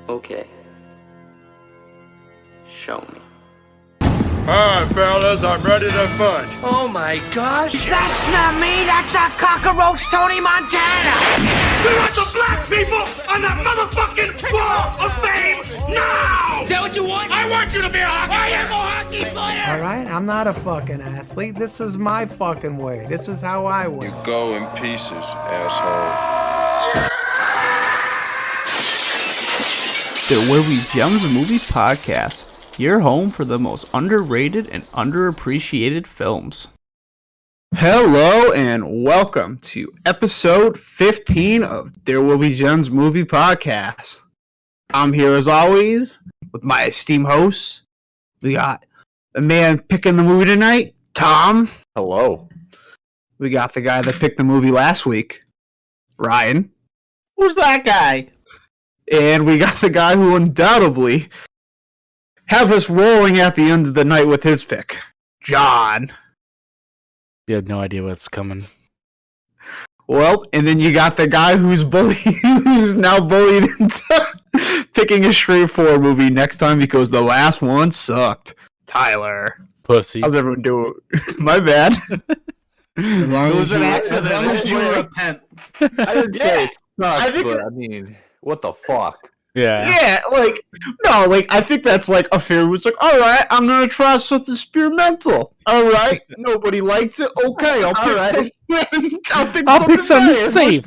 Okay. Show me. Alright, fellas, I'm ready to fight. Oh my gosh! That's not me! That's not Cockroach Tony Montana! We want the black people on the motherfucking wall of fame now! Is that what you want? I want you to be a hockey player! I am a hockey player! Alright, I'm not a fucking athlete. This is my fucking way. This is how I win. You go in pieces, asshole. The Where We Gems Movie Podcast, your home for the most underrated and underappreciated films. Hello and welcome to episode 15 of There Will Be Gems Movie Podcast. I'm here as always with my esteemed hosts. We got the man picking the movie tonight, Tom. Hello. We got the guy that picked the movie last week, Ryan. Who's that guy? And we got the guy who undoubtedly have us rolling at the end of the night with his pick, John. You have no idea what's coming. Well, and then you got the guy who's now bullied into picking a straightforward movie next time because the last one sucked. Tyler. Pussy. How's everyone doing? My bad. It was an accident. As long as you repent. I didn't say it sucks, but I mean, what the fuck? Yeah. Yeah, I think that's like a fair. It's like, all right, I'm gonna try something experimental. All right, nobody likes it. Okay, I'll pick something safe.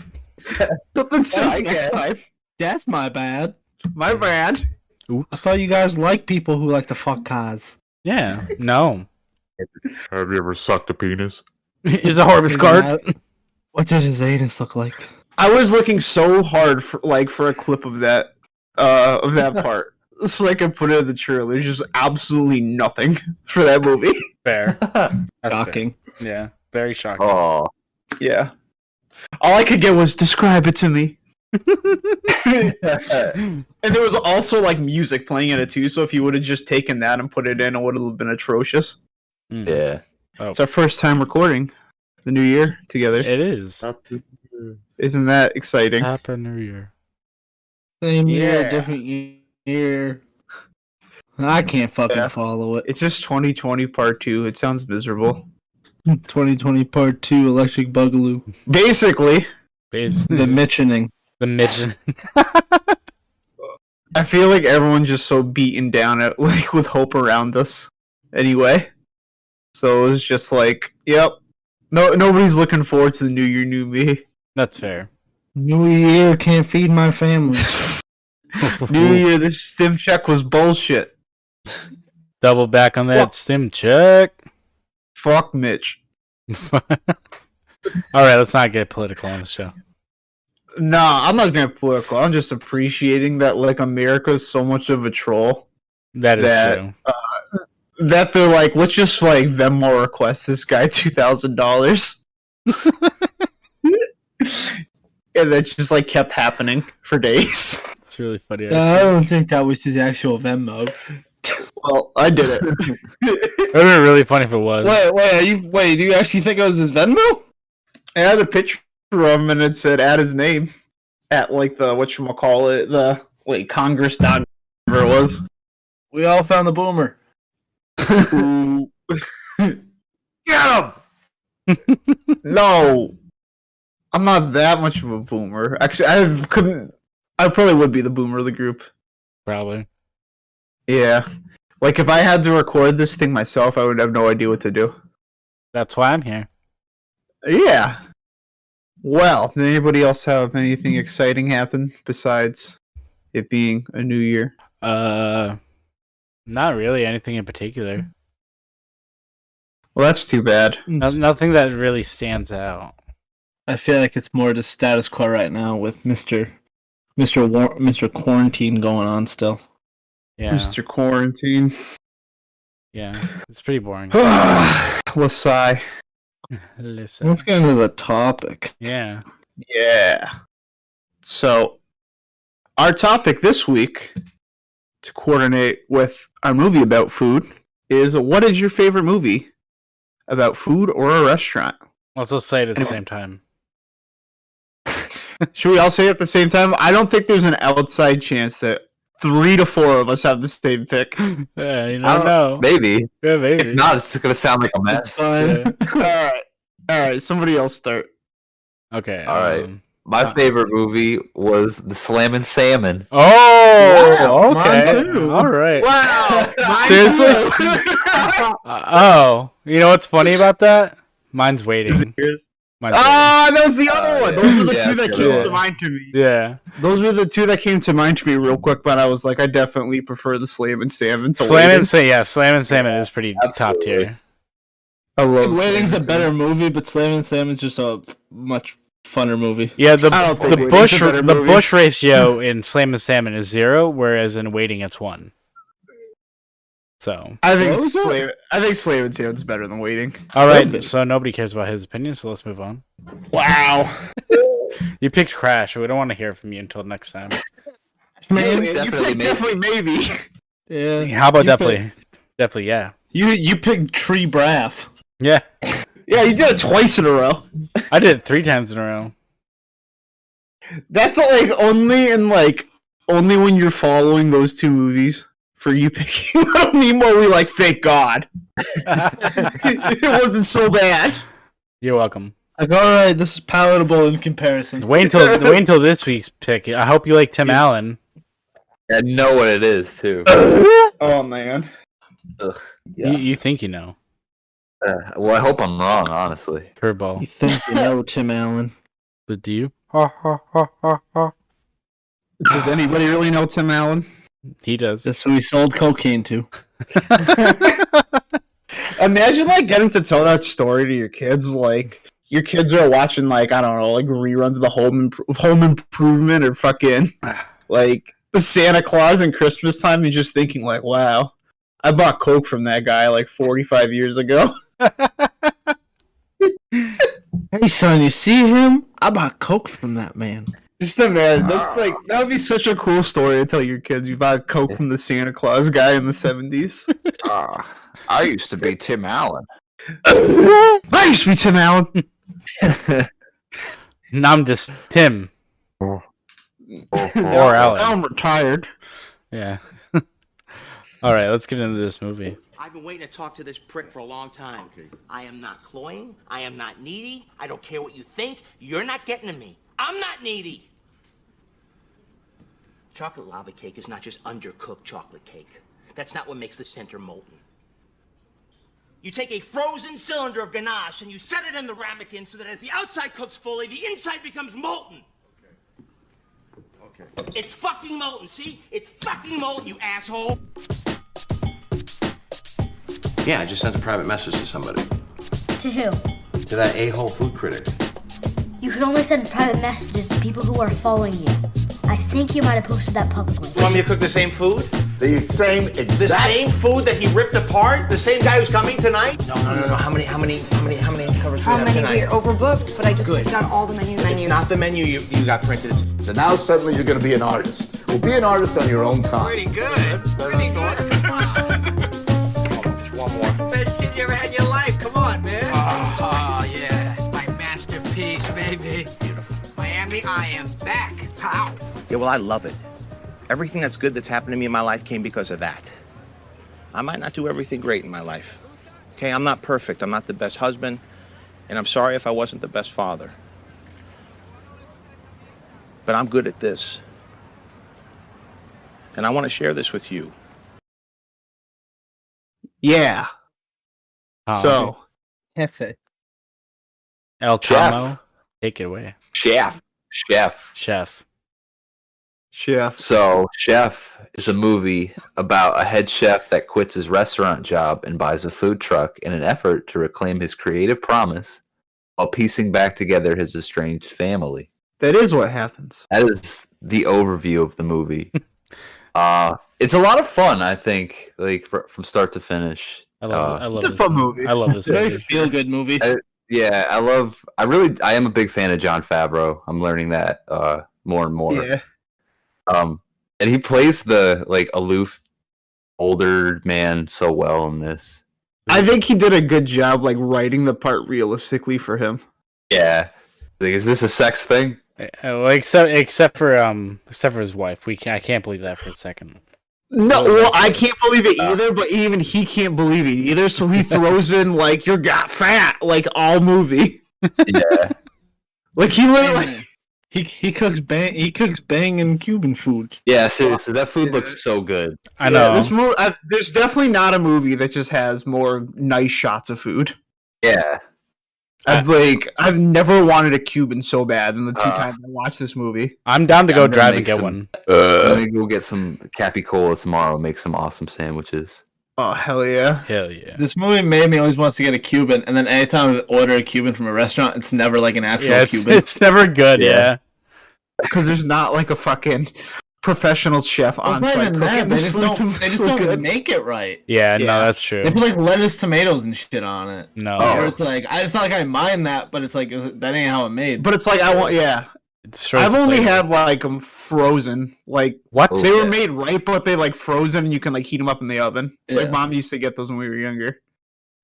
Something safe next time. That's my bad. My bad. Oops. I thought you guys like people who like to fuck cars. Yeah. No. Have you ever sucked a penis? Is a Horvath card? What does his anus look like? I was looking so hard for a clip of that part, so I could put it in the trailer. There's just absolutely nothing for that movie. Fair. That's Shocking. fair. Yeah. Very shocking. Oh, Yeah. All I could get was describe it to me. And there was also like music playing in it too, so if you would have just taken that and put it in, it would have been atrocious. yeah. Oh. It's our first time recording the new year together. It is. Isn't that exciting? Happy New Year. Same year, Yeah. different year. I can't fucking follow it. It's just 2020 part 2. It sounds miserable. 2020 part 2, Electric Boogaloo. Basically, The Mitchening. The midget. I feel like everyone's just so beaten down at like with hope around us. Anyway, so it's just like, yep. Nobody's looking forward to the new year, new me. That's fair. New Year, can't feed my family. New year, this stim check was bullshit. Double back on that stim check. Fuck Mitch. Alright, let's not get political on the show. Nah, I'm not gonna political. I'm just appreciating that like America's so much of a troll That is true. that they're like, let's just like Venmo request this guy $2,000. And that just like kept happening for days. It's really funny. I don't think that was his actual Venmo. Well, I did it. It would be really funny if it was. Wait, do you actually think it was his Venmo? I had a picture of him and it said add his name at like the whatchamacallit, the Congress dot whatever it was. We all found the boomer. Get him! No. I'm not that much of a boomer. Actually, I probably would be the boomer of the group. Probably. Yeah. Like, if I had to record this thing myself, I would have no idea what to do. That's why I'm here. Yeah. Well, did anybody else have anything exciting happen besides it being a new year? Not really anything in particular. Well, that's too bad. Nothing that really stands out. I feel like it's more the status quo right now with Mr. Quarantine going on still. Yeah. Mr. Quarantine. Yeah. It's pretty boring. Let's sigh. Listen. Let's get into the topic. Yeah. Yeah. So, our topic this week, to coordinate with our movie about food, is what is your favorite movie about food or a restaurant? Let's just say it at the same time. Should we all say it at the same time? I don't think there's an outside chance that 3 to 4 of us have the same pick. Yeah, you don't know. Maybe. Yeah, maybe. If not, it's gonna sound like a mess. Yeah. All right. Somebody else start. Okay. All right. My favorite movie was The Slammin' Salmon. Oh, okay. Mine too. All right. Wow. Seriously? Oh, you know what's funny about that? Mine's waiting. Mine's Ah, that was the other one. Those were the yeah, two that that's came the other to one. mind to me. waiting. Yeah. Those were the two that came to mind to me real quick, but I was like, I definitely prefer the Slammin' Salmon to Waiting. Slam and Salmon is pretty top tier. I love Waiting's a Slammin' better movie, but Slam and Salmon's just a much funner movie. Yeah, I don't think the Waiting's a better movie. bush ratio in Slam and Salmon is 0, whereas in Waiting it's 1. So I think What was Slammin' Salmon's better than Waiting. all right, so nobody cares about his opinion, so let's move on. Wow. You picked Crash. We don't want to hear from you until next time. Man, Definitely maybe. yeah. How about You definitely, yeah. You picked Tree Braff. Yeah, Yeah, you did it twice in a row. I did it 3 times in a row. That's like only when you're following those two movies for you picking Nemo. We like, thank God. It wasn't so bad. You're welcome. Like, all right, this is palatable in comparison. Wait until this week's pick. I hope you like Tim Allen. I know what it is too. Oh man. Ugh. You think you know? Well, I hope I'm wrong, honestly. You Curveball. think you know Tim Allen? But do you? Does anybody really know Tim Allen? He does. That's who he sold cocaine to. Imagine like getting to tell that story to your kids. Like your kids are watching like, I don't know, like reruns of the Home Improvement or fucking like the Santa Claus and Christmas time, and just thinking like, wow, I bought coke from that guy like 45 years ago. Hey son, you see him? I bought coke from that man. Just imagine, that's like, that would be such a cool story to tell your kids. You bought coke from the Santa Claus guy in the 70s. I used to be Tim Allen. I used to be Tim Allen. Now I'm just Tim or Allen. I'm retired. Yeah. All right, let's get into this movie. I've been waiting to talk to this prick for a long time. Okay. I am not cloying. I am not needy. I don't care what you think. You're not getting to me. I'm not needy. Chocolate lava cake is not just undercooked chocolate cake. That's not what makes the center molten. You take a frozen cylinder of ganache and you set it in the ramekin so that as the outside cooks fully, the inside becomes molten. Okay. It's fucking molten, see? It's fucking molten, you asshole. Yeah, I just sent a private message to somebody. To who? To that a-hole food critic. You can only send private messages to people who are following you. I think you might have posted that publicly. You want me to cook the same food? The same exact... The same food that he ripped apart? The same guy who's coming tonight? No. How many covers do we have tonight? We're overbooked, but I just Good. got all the menu. It's not the menu you got printed. So now suddenly you're going to be an artist. Well, be an artist on your own time. Pretty good. Pretty good. One more. Best shit you ever had in your life. Come on, man. Oh, yeah. My masterpiece, baby. Beautiful. Miami, I am back. How? Yeah, well, I love it. Everything that's good that's happened to me in my life came because of that. I might not do everything great in my life. Okay, I'm not perfect. I'm not the best husband. And I'm sorry if I wasn't the best father. But I'm good at this. And I want to share this with you. Yeah. So, Hefe. El Chamo, take it away. Chef. So, Chef is a movie about a head chef that quits his restaurant job and buys a food truck in an effort to reclaim his creative promise while piecing back together his estranged family. that is what happens. That is the overview of the movie. It's a lot of fun, I think, like from start to finish. I love It's a fun movie. I love this Very movie. feel good movie. I am a big fan of Jon Favreau. I'm learning that more and more. Yeah. And he plays the like aloof older man so well in this. I think he did a good job like writing the part realistically for him. Yeah. Like, is this a sex thing? Well, except for his wife. I can't believe that for a second. No, well, I can't believe it either, but even he can't believe it either, so he throws in, like, you're got fat, like, all movie. Yeah. Like, he literally... He cooks banging Cuban food. Yeah, seriously, that food looks so good. I know. This there's definitely not a movie that just has more nice shots of food. Yeah. I've never wanted a Cuban so bad in the 2 times I watched this movie. I'm down to go drive and get one. Let me go get some capicola tomorrow and make some awesome sandwiches. Oh, hell yeah. Hell yeah. This movie made me always wants to get a Cuban, and then anytime I order a Cuban from a restaurant, it's never like an actual Cuban. It's never good, yeah. Because there's not like a fucking professional chef on site. It's not even that. They just don't good. make it right. Yeah, no, that's true. They put like lettuce, tomatoes, and shit on it. No. Or it's like it's not like I mind that, but it's like that ain't how it made. But it's like I've only had like them frozen. Like what? They were made right, but they like frozen, and you can like heat them up in the oven. Yeah. Like Mom used to get those when we were younger.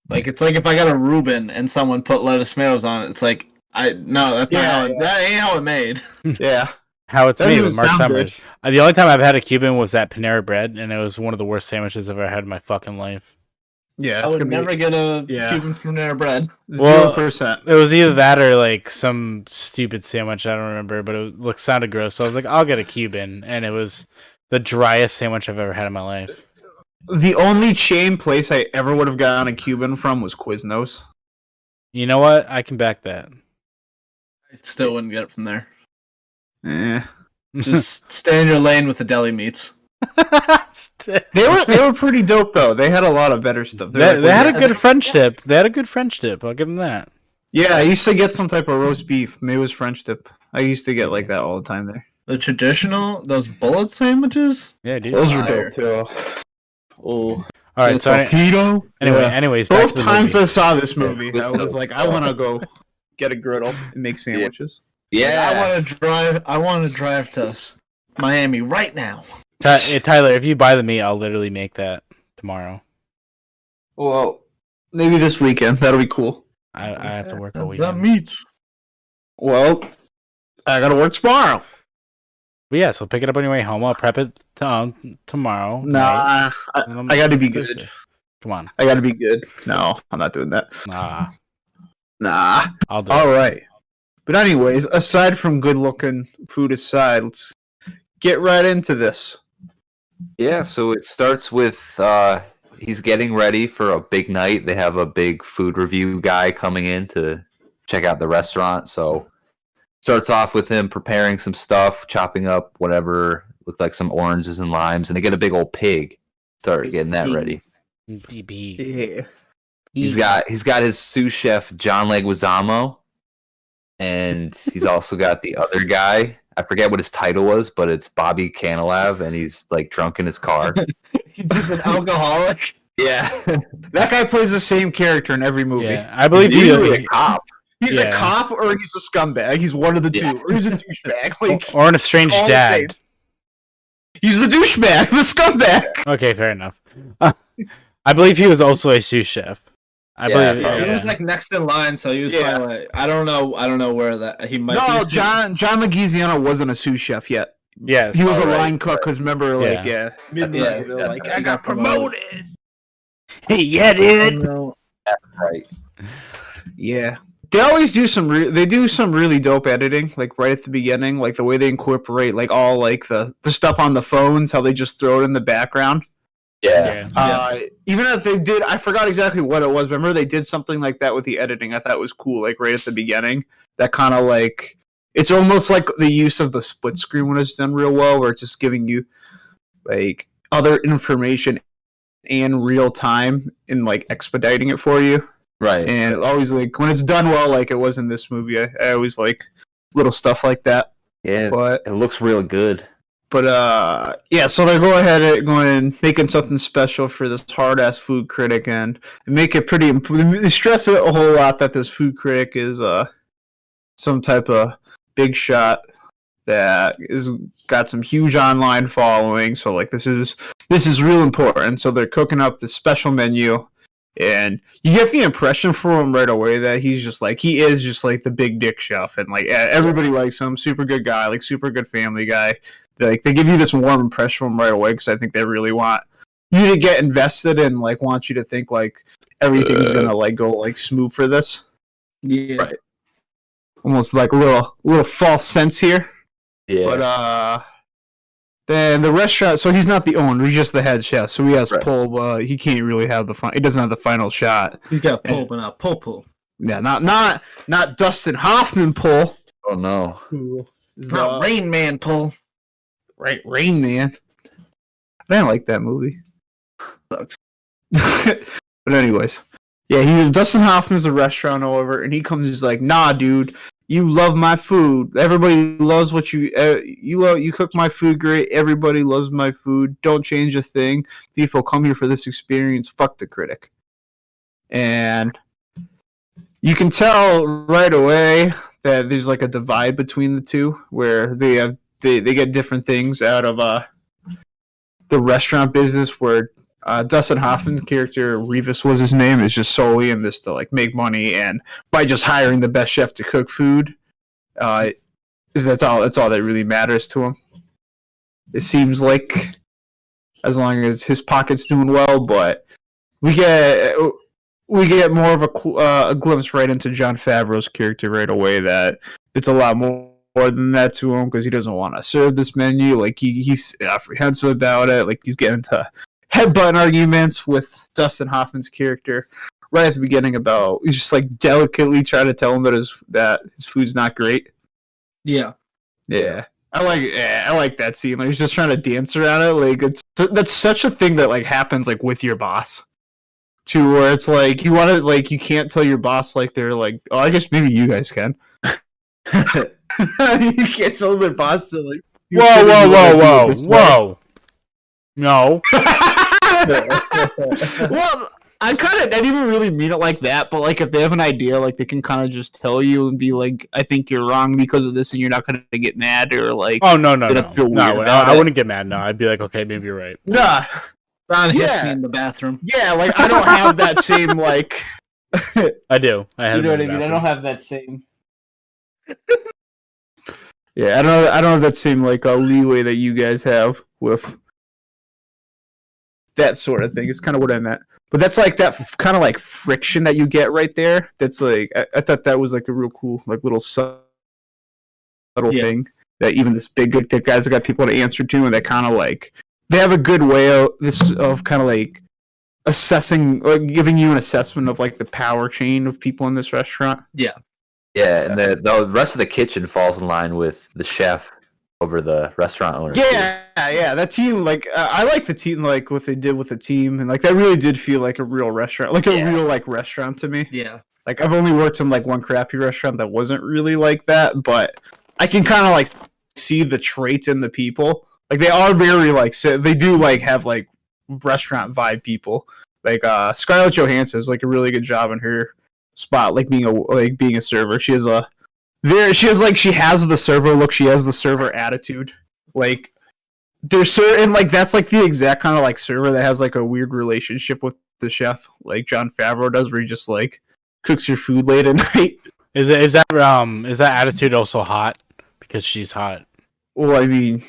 Like it's like if I got a Reuben and someone put lettuce, tomatoes on it, it's like that's not how that ain't how it made. Yeah. How it's made with even Mark sound Summers. The only time I've had a Cuban was that Panera Bread, and it was one of the worst sandwiches I've ever had in my fucking life. Yeah, I would never get a Cuban from Panera Bread. 0%. It was either that or like some stupid sandwich. I don't remember, but it sounded gross. So I was like, I'll get a Cuban, and it was the driest sandwich I've ever had in my life. The only chain place I ever would have gotten a Cuban from was Quiznos. You know what? I can back that. I still wouldn't get it from there. Eh. Just stay in your lane with the deli meats. They were pretty dope though. They had a lot of better stuff. They had a good French dip. They had a good French dip. I'll give them that. Yeah, I used to get some type of roast beef. Maybe it was French dip. I used to get like that all the time there. The traditional, those bullet sandwiches. Yeah, dude. Those were dope too. Oh, all right. So anyways, both times I saw this movie, I was like, I want to go get a griddle and make sandwiches. Yeah, I want to drive to Miami right now. Tyler, if you buy the meat, I'll literally make that tomorrow. Well, maybe this weekend. That'll be cool. I have to work all That weekend. meat. Well, I gotta work tomorrow. But yeah, so pick it up on your way home. I'll prep it tomorrow. Nah, I gotta be good. Thursday. Come on. I gotta be good. No, I'm not doing that. Nah. I'll do All it. right. But anyways, aside from good-looking food aside, let's get right into this. Yeah, so it starts with he's getting ready for a big night. They have a big food review guy coming in to check out the restaurant. So starts off with him preparing some stuff, chopping up whatever looked like some oranges and limes, and they get a big old pig. Start getting that ready. DB. Yeah. He's got his sous chef John Leguizamo, and he's also got the other guy. I forget what his title was, but it's Bobby Cannavale, and he's like drunk in his car. He's just an alcoholic. Yeah, That guy plays the same character in every movie. Yeah, I believe he's you. usually a cop. He's a cop or he's a scumbag. He's one of the two. Or he's a douchebag. Like, Or an estranged all the dad. he's the douchebag, the scumbag. Okay, fair enough. I believe he was also a sous chef. I believe. probably. He was like next in line, so he was probably like, I don't know where that he might. No, be. John Leguizamo wasn't a sous chef yet. Yes. He was a line cook because remember, like, midnight, Yeah. they're like, I got promoted. Yeah, dude. That's right. Yeah. They always do they do some really dope editing, like right at the beginning, like the way they incorporate like all like the stuff on the phones, how they just throw it in the background. Yeah. Even if they did, I forgot exactly what it was. Remember they did something like that with the editing. I thought it was cool, like right at the beginning. That kind of like, it's almost like the use of the split screen when it's done real well, where it's just giving you like other information in real time and like expediting it for you. Right. And it always like when it's done well, like it was in this movie, I always like little stuff like that. Yeah, But it looks real good. yeah, so they're going making something special for this hard ass food critic, and they make it pretty. They stress it a whole lot that this food critic is some type of big shot that is got some huge online following. So like this is real important. So they're cooking up this special menu And you get the impression from him right away that he is just like the big dick chef, and like everybody likes him. Super good guy, like super good family guy. They give you this warm impression from him right away because I think they really want you to get invested and like want you to think like everything's gonna like go like smooth for this. Yeah. Right. Almost like a little false sense here. Yeah. But then the restaurant, so he's not the owner, he's just the head chef. So he has pull. He can't really have he doesn't have the final shot. He's got pull, but not pull. Yeah, not Dustin Hoffman pull. Oh no. It's not Rain Man pull. Right, Rain Man. I didn't like that movie. Sucks. But anyways, yeah, Dustin Hoffman's a restaurant owner, and he comes and he's like, "Nah, dude, you love my food. Everybody loves what you cook my food great. Everybody loves my food. Don't change a thing. People come here for this experience. Fuck the critic." And you can tell right away that there's like a divide between the two, where they get different things out of the restaurant business, where Dustin Hoffman's character, Revis was his name, is just solely in this to like make money, and by just hiring the best chef to cook food, that's all that really matters to him. It seems like, as long as his pocket's doing well. But we get more of a glimpse right into Jon Favreau's character right away, that it's a lot more than that to him, because he doesn't want to serve this menu. Like he's apprehensive about it. Like he's getting into headbutt arguments with Dustin Hoffman's character right at the beginning about, he's just like delicately trying to tell him that his food's not great. Yeah. I like that scene. Like he's just trying to dance around it. Like that's such a thing that like happens like with your boss too, where it's like you want to, like, you can't tell your boss, like, they're like, oh, I guess maybe you guys can. You can't tell their boss to like, whoa. No. Well, I didn't even really mean it like that, but like if they have an idea, like they can kind of just tell you and be like, I think you're wrong because of this, and you're not going to get mad, or like, oh no, feel weird I wouldn't get mad. No, I'd be like, okay, maybe you're right. Nah, Ron hits me in the bathroom. Yeah, like I don't have that same like. I do. You know what I mean? I don't have that same. Yeah, I don't have that same like leeway that you guys have with that sort of thing. It's kind of what I meant. But that's like that kind of like friction that you get right there. That's like I thought that was like a real cool like little subtle thing that even this big dick guys have got people to answer to, and that kind of like they have a good way of kind of like assessing or giving you an assessment of like the power chain of people in this restaurant. Yeah. Yeah, and the rest of the kitchen falls in line with the chef over the restaurant owner. Yeah, that team, like, I like the team, like, what they did with the team, and, like, that really did feel like a real restaurant, like, a real, like, restaurant to me. Yeah. Like, I've only worked in, like, one crappy restaurant that wasn't really like that, but I can kind of, like, see the traits in the people. Like, they are very, like, they do, like, have, like, restaurant vibe people. Like, Scarlett Johansson is, like, a really good job in her spot, like, being a server. She has the server look, she has the server attitude. Like, there's certain, like, that's like the exact kind of like server that has like a weird relationship with the chef, like Jon Favreau does, where he just like cooks your food late at night. Is that attitude also hot because she's hot? Well, I mean,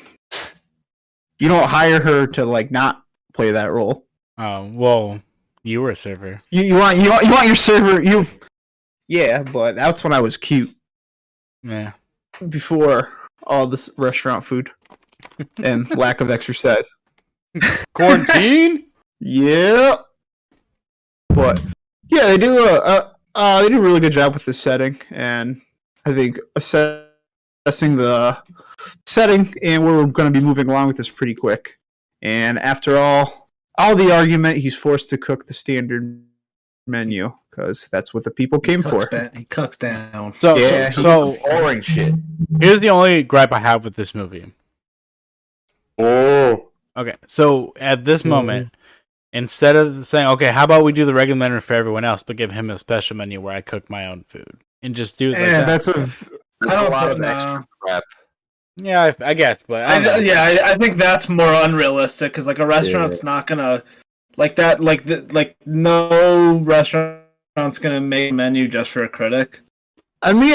you don't hire her to like not play that role. Oh, well, you were a server. You want your server. Yeah, but that's when I was cute. Yeah. Before all this restaurant food and lack of exercise. Quarantine? Yeah. But yeah, they do a really good job with the setting, and I think assessing the setting and where we're going to be moving along with this pretty quick. And after all the argument, he's forced to cook the standard menu because that's what the people came for. He cucks down. So boring shit. Here's the only gripe I have with this movie. Oh. Okay, so at this moment, instead of saying, okay, how about we do the regular menu for everyone else, but give him a special menu where I cook my own food and just do it like that. That's a lot of extra crap. Yeah, I guess, but I think that's more unrealistic because like a restaurant's not gonna like that, like no restaurant's gonna make a menu just for a critic. I mean,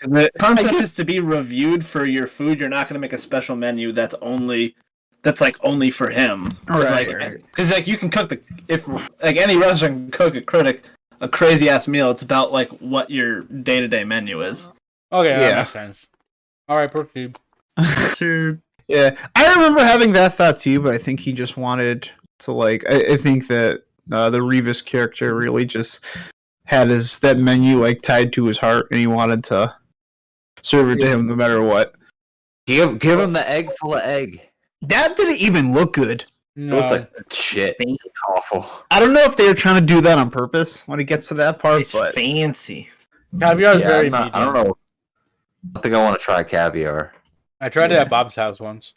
The concept is to be reviewed for your food. You're not gonna make a special menu that's only for him. Because like you can cook if any restaurant can cook a critic a crazy ass meal. It's about like what your day-to-day menu is. Okay, that makes sense. All right, proceed. Yeah, I remember having that thought too, but I think he just wanted to like. I think that the Revis character really just had that menu like tied to his heart, and he wanted to serve it to him no matter what. Give him the egg full of egg. That didn't even look good. No. It looked like shit. It's awful. I don't know if they were trying to do that on purpose when it gets to that part. It's but fancy. Caviar is very I don't know. I think I want to try caviar. I tried it at Bob's house once.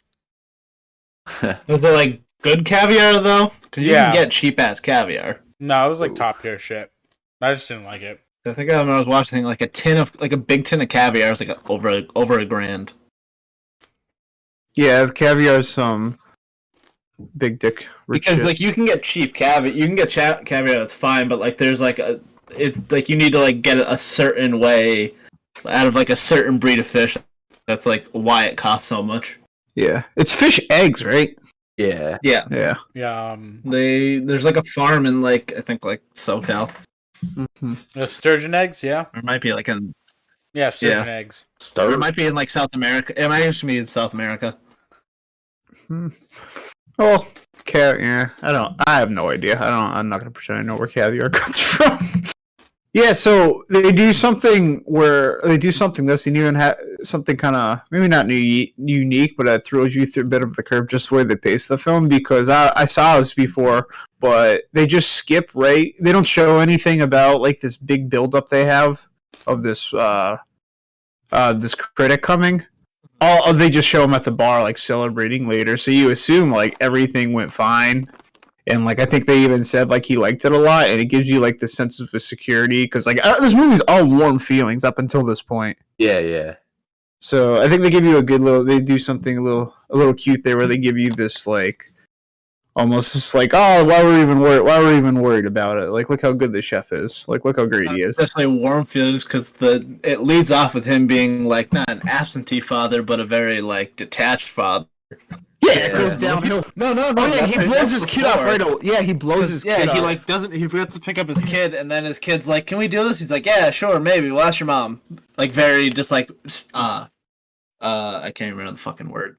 Was it like good caviar though? Because you Yeah. can get cheap ass caviar. No, it was like top tier shit. I just didn't like it. I think when I was watching like a big tin of caviar was like over $1,000. yeah, caviar's some big dick. Rich Because shit. like you can get cheap caviar, you can get caviar that's fine, but like there's like you need to like get it a certain way out of like a certain breed of fish. That's like why it costs so much. yeah, it's fish eggs, right? Yeah. Yeah, Yeah. Yeah, there's like a farm in like I think like SoCal. Mm-hmm. the sturgeon eggs, yeah. Or it might be like in Yeah, sturgeon eggs. or it might be in like South America. It might actually be in South America. Well, yeah, I have no idea. I'm not gonna pretend I know where caviar comes from. Yeah, so they do something this, and even have something kind of maybe not unique, but it throws you through a bit of the curve just the way they pace the film. Because I saw this before, but they just skip right. They don't show anything about like this big buildup they have of this this critic coming. They just show him at the bar like celebrating later, so you assume like everything went fine. And like I think they even said like he liked it a lot, and it gives you like the sense of security because like this movie's all warm feelings up until this point. Yeah. So I think they give you a good little. They do something a little cute there, where they give you this like almost just like, oh, why were we even worried about it? Like, look how good the chef is. Like, look how great he is. Especially warm feelings because it leads off with him being like not an absentee father, but a very like detached father. Yeah, it goes downhill. No. Oh, yeah, he blows his kid off right away. Yeah, he blows his kid off. He like he forgets to pick up his kid, and then his kid's like, "Can we do this?" He's like, "Yeah, sure, maybe. We'll ask your mom." Like very just like I can't remember the fucking word.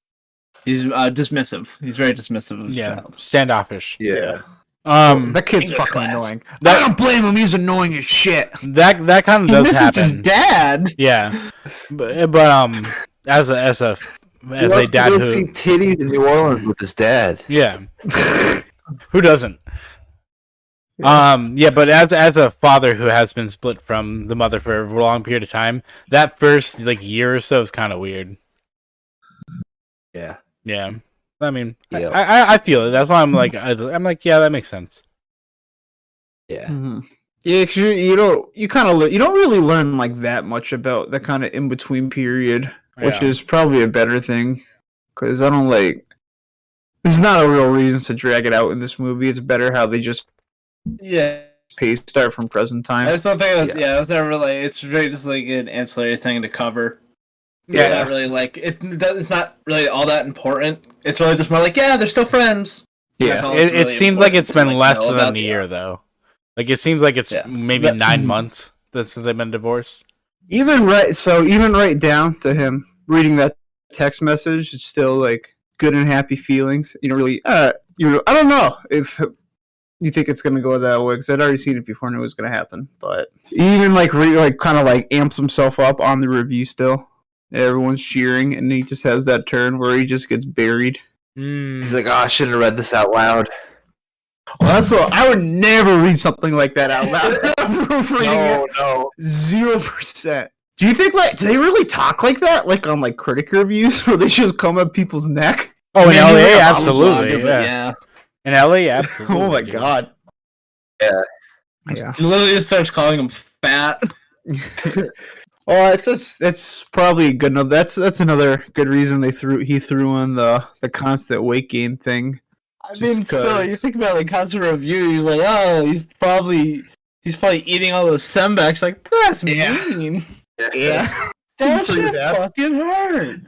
He's dismissive. He's very dismissive of his child. Standoffish. Yeah. That kid's English fucking class. annoying. I don't blame him. He's annoying as shit. That kind of He does misses happen. his dad. Yeah, but as a dad who see titties in New Orleans with his dad. Yeah, who doesn't? Yeah, but as a father who has been split from the mother for a long period of time, that first like year or so is kind of weird. Yeah. Yeah, I mean, Yep. I feel it. That's why I'm like, yeah, that makes sense. Yeah. Mm-hmm. Yeah, cause you don't really learn like that much about the kind of in between period, which is probably a better thing. Because I don't like. There's not a real reason to drag it out in this movie. It's better how they just start from present time. I just don't think that's not really. It's really just like an ancillary thing to cover. Yeah. It's not really like it's not really all that important. It's really just more like they're still friends. Yeah, It seems like it's been less than a year though. Like it seems like it's maybe 9 months since they've been divorced. Even right down to him reading that text message, it's still like good and happy feelings. You don't really, I don't know if you think it's gonna go that way because I'd already seen it before and it was gonna happen. But even like kind of like amps himself up on the review still. Everyone's cheering, and he just has that turn where he just gets buried. He's like, oh, I shouldn't have read this out loud. Well, I would never read something like that out loud. No. 0%. Do you think do they really talk like that? Like on like critic reviews where they just come at people's neck? Oh, in Man, he's LA, like a absolutely. blogger, Yeah. In LA, absolutely. Oh my dude. god. Yeah. He literally just starts calling him fat. Oh, that's probably good. No, that's another good reason he threw in the constant weight gain thing. I mean, still, you think about like constant review. He's like, oh, he's probably eating all those Sembex. Like, that's mean. Yeah. That shit fucking hurt.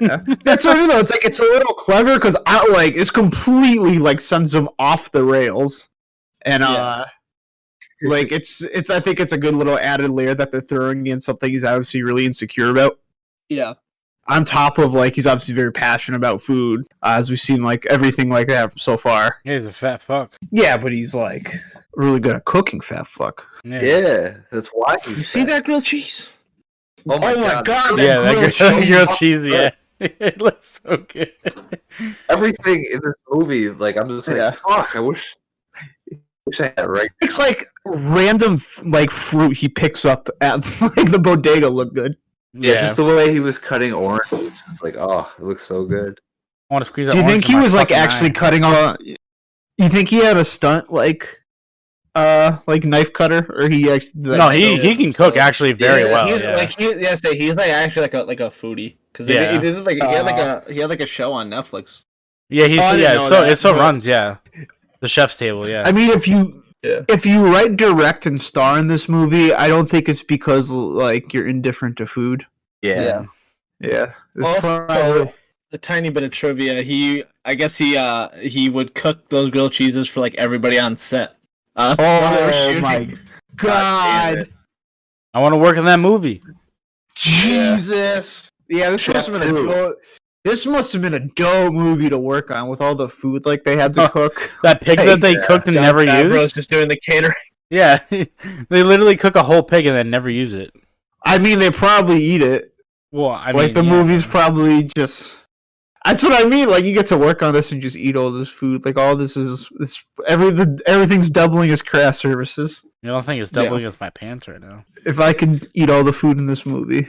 Yeah. That's what I mean, though. It's like it's a little clever because it's completely like sends them off the rails, and like it's I think it's a good little added layer that they're throwing in something he's obviously really insecure about. Yeah. On top of like he's obviously very passionate about food, as we've seen like everything like that so far. Yeah, he's a fat fuck. Yeah, but he's like really good at cooking. Fat fuck. Yeah, that's why. You see that grilled cheese? Oh my god! Yeah, that grilled cheese. Yeah, it looks so good. Everything in this movie, like I'm just like, fuck. I wish I had right. It's like random like fruit he picks up at like the bodega look good. Yeah, just the way he was cutting oranges. It's like, oh, it looks so good. I want to squeeze that. Do you think he was like actually cutting all? You think he had a stunt like knife cutter, or he actually? No, he can cook actually very well. He's like he's like actually like a foodie because he did like he had like a show on Netflix. Yeah, it runs. Yeah, the Chef's Table. Yeah, I mean, if you write, direct, and star in this movie, I don't think it's because like you're indifferent to food. Yeah. Also, a tiny bit of trivia. I guess he would cook those grilled cheeses for like everybody on set. Oh my god! I want to work in that movie. Jesus. Yeah, this must have been a dope movie to work on with all the food like they had to cook. That pig that they cooked and never used. Just doing the catering. Yeah, they literally cook a whole pig and then never use it. I mean, they probably eat it. Well, I mean, like the movie's probably just. That's what I mean. Like you get to work on this and just eat all this food. Like all this is everything's doubling as craft services. You don't think it's doubling as my pants right now? If I could eat all the food in this movie,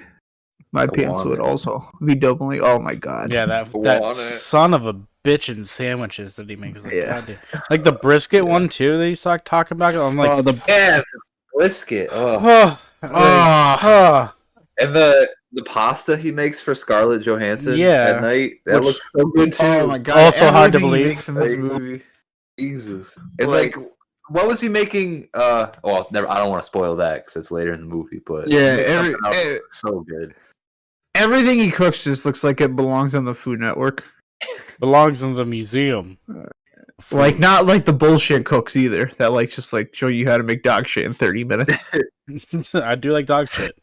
my pants would also be doubling. Oh my god! Yeah, that son of a bitch in sandwiches that he makes. Like, like the brisket one too that he's like talking about. I'm like, the brisket. And the pasta he makes for Scarlett Johansson at night. That looks so good too. Oh my god! Also hard to believe in this movie. Jesus. And like, what was he making? Well, never. I don't want to spoil that because it's later in the movie. But so good. Everything he cooks just looks like it belongs on the Food Network. Belongs in the museum. Like not like the bullshit cooks either. That like just like show you how to make dog shit in 30 minutes. I do like dog shit.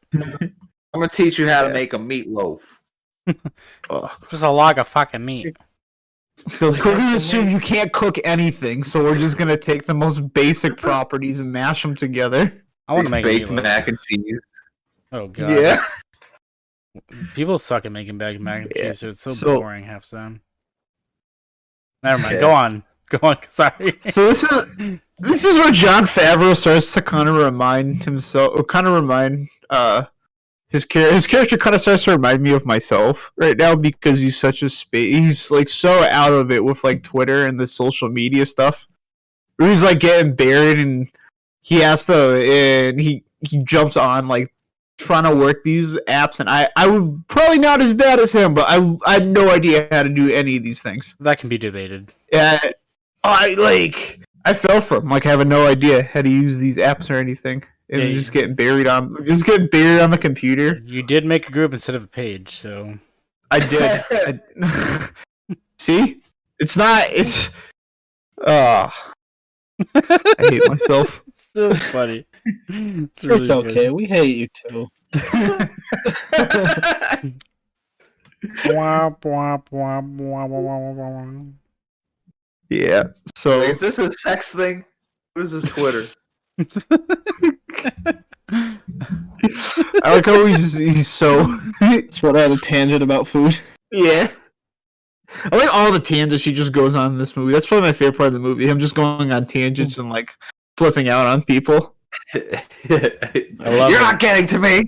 I'm gonna teach you how to make a meatloaf. Just a log of fucking meat. So like, we're gonna assume you can't cook anything, so we're just gonna take the most basic properties and mash them together. I want to make baked mac and cheese. Oh god. Yeah. People suck at making baked mac and cheese, so it's so boring half the time. Never mind. Go on. Sorry. So this is where Jon Favreau starts to kind of remind himself, or kind of remind his character kind of starts to remind me of myself right now because he's such a he's like so out of it with like Twitter and the social media stuff. He's like getting buried and he has to and he jumps on like trying to work these apps and I would probably not as bad as him, but I had no idea how to do any of these things. That can be debated. Yeah, I fell for him, like having no idea how to use these apps or anything. And just getting buried on the computer. You did make a group instead of a page, so I did. See, it's. I hate myself. So funny. It's okay. Good. We hate you too. Yeah. So is this a sex thing? What is this Twitter? I like how he's so. That's what I had a tangent about food. Yeah. I like all the tangents she just goes on in this movie. That's probably my favorite part of the movie. Him just going on tangents and like flipping out on people. You're not getting to me.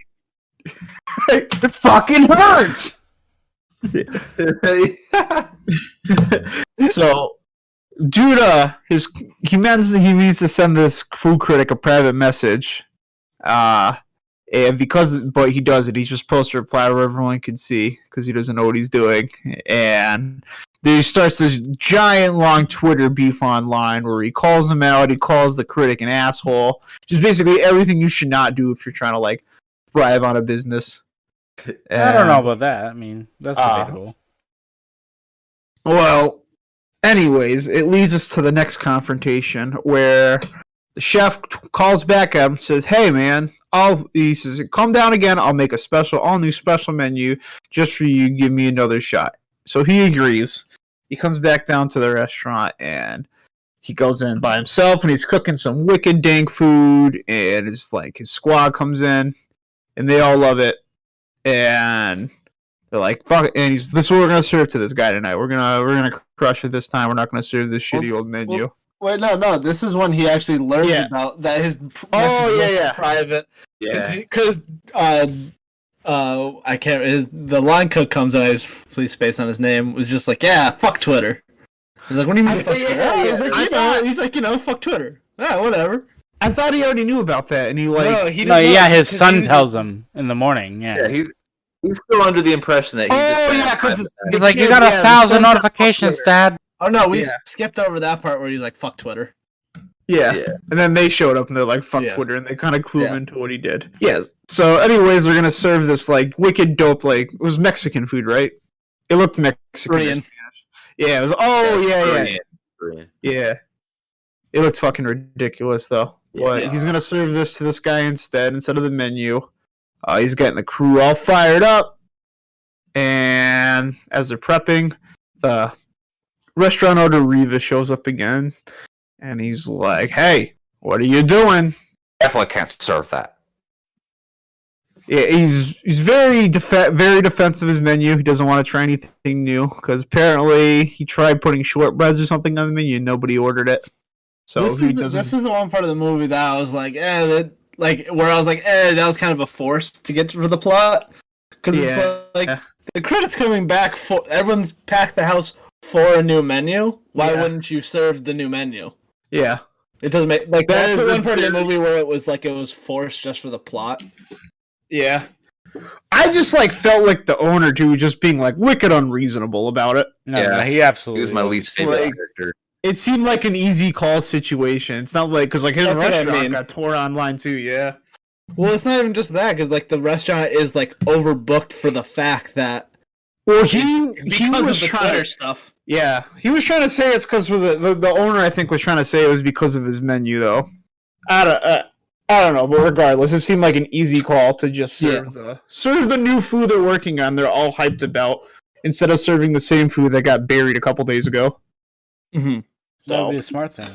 It fucking hurts. So, dude, he means to send this food critic a private message. And but he does it. He just posts a reply where everyone can see because he doesn't know what he's doing. And then he starts this giant long Twitter beef online where he calls him out. He calls the critic an asshole. Just basically everything you should not do if you're trying to like thrive on a business. I don't know about that. I mean, that's debatable. Well, anyways, it leads us to the next confrontation where the chef calls back at him and says, "Hey, man, he says, come down again. I'll make all new special menu just for you. Give me another shot." So he agrees. He comes back down to the restaurant and he goes in by himself and he's cooking some wicked dank food. And it's like his squad comes in and they all love it. And they're like, "Fuck it!" And this is what we're gonna serve to this guy tonight. We're gonna crush it this time. We're not gonna serve this shitty old menu. Wait, no. This is when he actually learns about that his private. Yeah. Because I can't. The line cook comes and I just please space on his name was just like, yeah, fuck Twitter. He's like, what do you mean fuck Twitter? He's like, fuck Twitter. Yeah, whatever. I thought he already knew about that, and his son tells him in the morning. Yeah, he's still under the impression that because he's like, you got 1,000 notifications, Dad. Oh no, we skipped over that part where he's like, fuck Twitter. Yeah. And then they showed up and they're like, fuck Twitter, and they kind of clue him into what he did. Yes. So anyways, they're gonna serve this like wicked dope, like it was Mexican food, right? It looked Mexican. Korean. Yeah, it was Korean. Yeah. It looked fucking ridiculous though. But he's gonna serve this to this guy instead of the menu. He's getting the crew all fired up. And as they're prepping, the restaurant owner Riva shows up again. And he's like, "Hey, what are you doing?" Definitely can't serve that. Yeah, he's very defensive of his menu. He doesn't want to try anything new because apparently he tried putting shortbreads or something on the menu and nobody ordered it. So this is the one part of the movie that I was like, that was kind of a force to get for the plot because it's like the credits coming back for everyone's packed the house for a new menu. Why wouldn't you serve the new menu? Yeah. It doesn't make that's the one part of the movie where it was forced just for the plot. Yeah. I just felt like the owner too just being wicked unreasonable about it. No, he absolutely was my least favorite character. It seemed like an easy call situation. It's not because his restaurant got tore online too. Yeah. Well, it's not even just that because the restaurant is overbooked for the fact that. Well, he because was of the Twitter stuff. Yeah, he was trying to say it's because the owner. I think was trying to say it was because of his menu, though. I don't know, but regardless, it seemed like an easy call to just serve the new food they're working on. They're all hyped about instead of serving the same food that got buried a couple days ago. Mm-hmm. That would be a smart thing.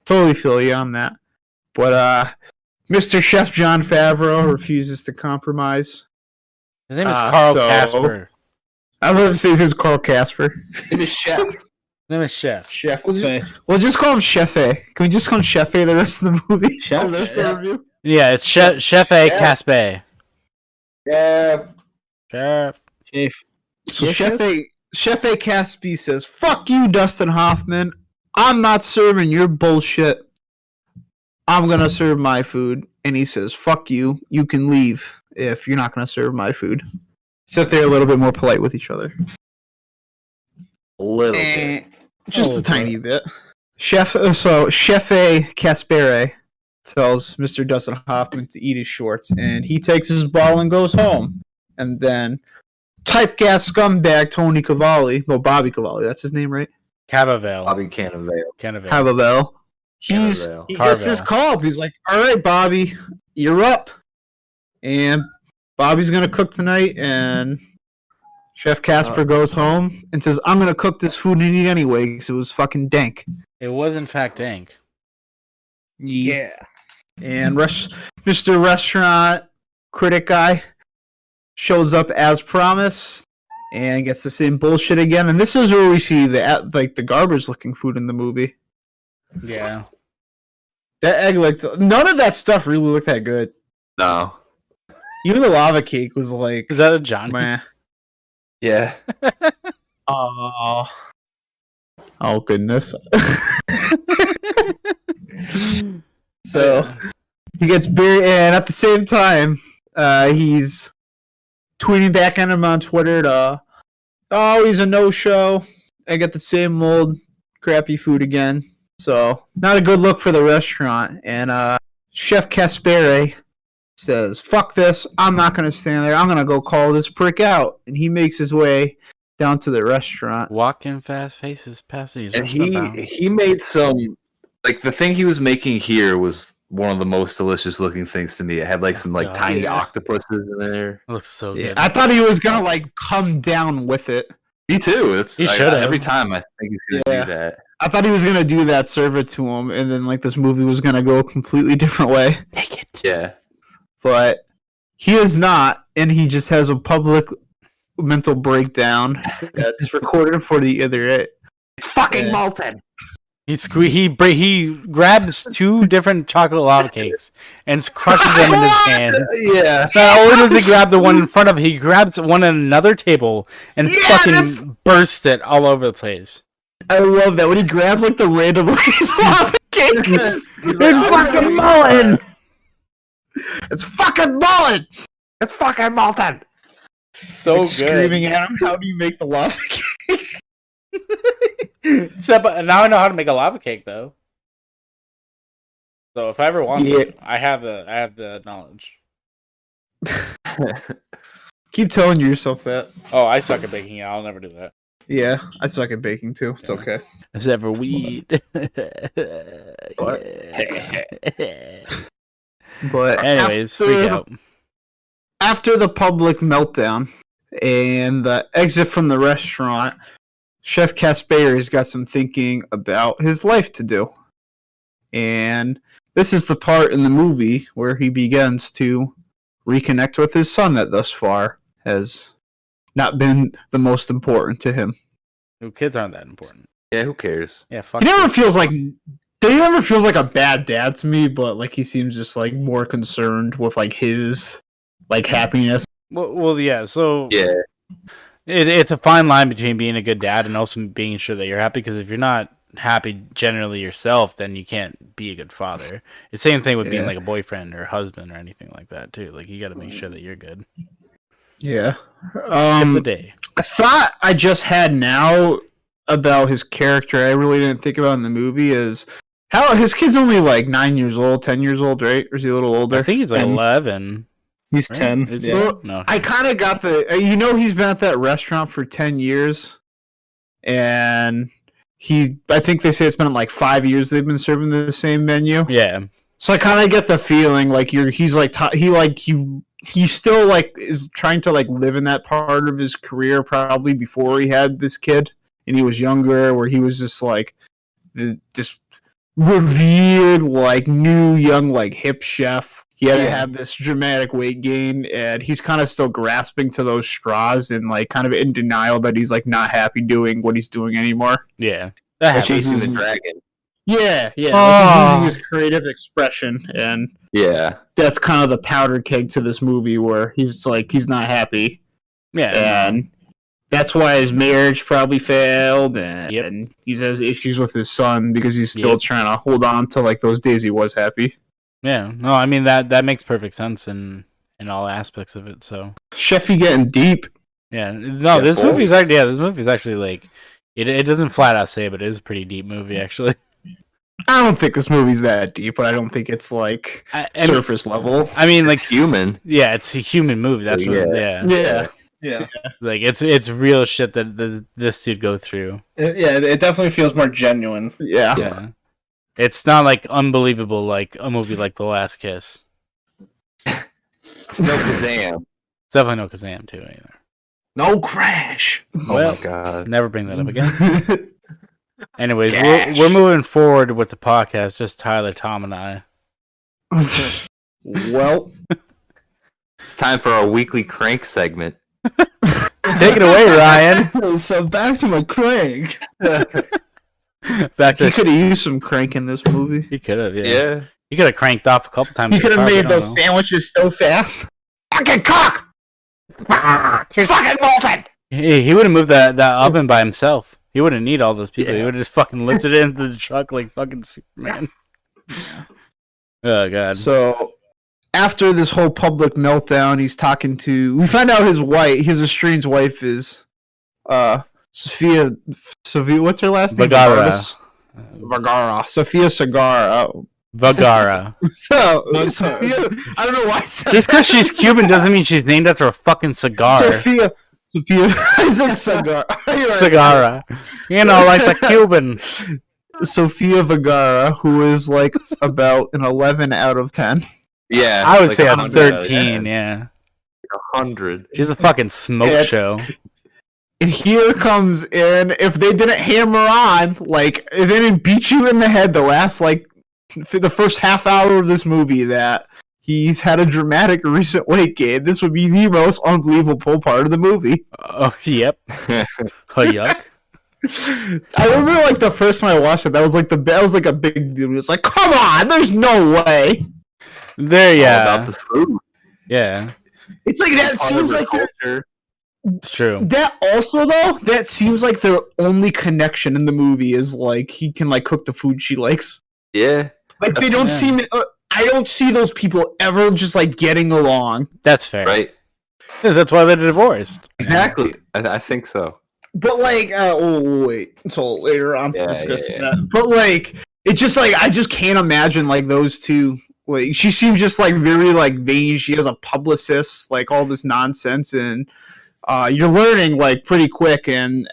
Totally feel you on that, but Mr. Chef Jon Favreau refuses to compromise. His name is Carl Casper. I was going to say his name is Carl Casper. It is Chef. His name is Chef. Chef. We'll just call him Chef A. Can we just call him Chef A the rest of the movie? Chef the rest of the review? Yeah, it's Chef A. Casper. Chef. So Yeah, Chef A. Casper says, "Fuck you, Dustin Hoffman. I'm not serving your bullshit. I'm going to serve my food." And he says, "Fuck you. You can leave if you're not going to serve my food." Sit there a little bit more polite with each other. A little bit. Just a tiny bit. Chef A. Casper tells Mr. Dustin Hoffman to eat his shorts, and he takes his ball and goes home. And then typecast scumbag Tony Cavalli, Bobby Cavalli, that's his name, right? Cannavale. Bobby Cannavale. Cannavale. He gets his call up. He's like, "All right, Bobby, you're up." And Bobby's going to cook tonight, and Chef Casper goes home and says, "I'm going to cook this food and eat anyway because it was fucking dank." It was, in fact, dank. Yeah. And Mr. Restaurant Critic Guy shows up as promised and gets the same bullshit again. And this is where we see the garbage-looking food in the movie. Yeah. That egg none of that stuff really looked that good. No. Even the lava cake was like... Is that a John? Meh. Yeah. Oh, goodness. So, He gets buried, and at the same time, he's tweeting back at him on Twitter oh, he's a no-show. I get the same old crappy food again. So, not a good look for the restaurant. And Chef Casper says, fuck this. I'm not going to stand there. I'm going to go call this prick out. And he makes his way down to the restaurant. Walking fast faces past these. And he made some, like, the thing he was making here was one of the most delicious looking things to me. It had like some like tiny octopuses in there. It looks so good. I thought he was going to like come down with it. Me too. He should have. Every time I think he's going to do that. I thought he was going to do that, serve it to him, and then like this movie was going to go a completely different way. Take it. Yeah. But he is not, and he just has a public mental breakdown that's recorded for the internet. It's fucking molten. He grabs 2 different chocolate lava cakes and crushes them in his hand. Yeah. Not only does he grab the one in front of him, he grabs one at another table and fucking bursts it all over the place. I love that when he grabs like the random lava cake. It's fucking molten. It's fucking molten. It's fucking molten. So good. Screaming at him, how do you make the lava cake? Except now I know how to make a lava cake, though. So if I ever want to, I have the knowledge. Keep telling yourself that. Oh, I suck at baking. I'll never do that. Yeah, I suck at baking too. It's okay. Except for weed. But anyways, freak out. After the public meltdown and the exit from the restaurant, Chef Casper has got some thinking about his life to do. And this is the part in the movie where he begins to reconnect with his son that thus far has not been the most important to him. Kids aren't that important. Yeah, who cares? Yeah, fuck. He never feels like a bad dad to me, but like he seems just like more concerned with like his like happiness. Well, yeah. So yeah, it's a fine line between being a good dad and also being sure that you're happy. Because if you're not happy generally yourself, then you can't be a good father. It's the same thing with being like a boyfriend or husband or anything like that too. Like you got to make sure that you're good. Yeah. The day. A thought I just had now about his character I really didn't think about in the movie is how his kid's only like 9 years old, 10 years old, right? Or is he a little older? I think he's like 11. He's right? 10. Is yeah. Well, no. I kind of got he's been at that restaurant for 10 years. And I think they say it's been like 5 years they've been serving the same menu. Yeah. So I kind of get the feeling like he still like is trying to like live in that part of his career probably before he had this kid and he was younger, where he was just like this revered like new young like hip chef. He had to have this dramatic weight gain, and he's kind of still grasping to those straws and like kind of in denial that he's like not happy doing what he's doing anymore. Yeah, chasing the dragon. Yeah. Like he's using his creative expression, and that's kind of the powder keg to this movie where he's like he's not happy. Yeah, and that's why his marriage probably failed, and he has issues with his son because he's still trying to hold on to like those days he was happy. Yeah, no, I mean that makes perfect sense in all aspects of it. So, Chef, you getting deep? Yeah, no, this movie's actually like it doesn't flat out say, but it is a pretty deep movie actually. I don't think this movie's that deep, but I don't think it's like surface level. I mean, like it's human. Yeah, it's a human movie. That's Yeah. Like it's real shit that this dude go through. It definitely feels more genuine. Yeah. It's not like unbelievable like a movie like The Last Kiss. It's no Kazam. It's definitely no Kazam too either. No Crash. Well, oh my god. Never bring that up again. Anyways, we're moving forward with the podcast, just Tyler, Tom, and I. Well, it's time for our weekly crank segment. Take it away, Ryan. So back to my crank. He could have used some crank in this movie. He could have, yeah. He could have cranked off a couple times. He could have made those sandwiches so fast. Fucking cock! Fucking molten! He would have moved that oven by himself. He wouldn't need all those people. He would have just fucking lifted it into the truck like fucking Superman. Oh god. So after this whole public meltdown, he's talking to. We find out his estranged wife is Sophia. What's her last name? Vergara. Sophia Sagara. Vergara. Sophia. I don't know why. Just because she's Cuban doesn't mean she's named after a fucking cigar. Sophia. I said Sagara. Sagara. You know, like the Cuban. Sophia Vergara, who is like about an 11 out of 10. Yeah, I would like say a 100, 13. Yeah. 100. She's a fucking smoke show. And here comes in, if they didn't hammer on, like, if they didn't beat you in the head the last, like, for the first half hour of this movie that he's had a dramatic recent weight gain, this would be the most unbelievable part of the movie. Oh, yep. Oh, yuck. I remember, like, the first time I watched it, that was like a big deal. It was like, come on, there's no way. There, yeah. All about the food. Yeah. It's like that seems like it's true. That also though, that seems like their only connection in the movie is like he can like cook the food she likes. Yeah. Like they don't seem. I don't see those people ever just like getting along. That's fair. Right. That's why they're divorced. Exactly. I think so. But like, wait until later on to discuss yeah. that. But like, it just like I just can't imagine like those two. Like she seems just like very like vain. She has a publicist, like all this nonsense, and you're learning like pretty quick, and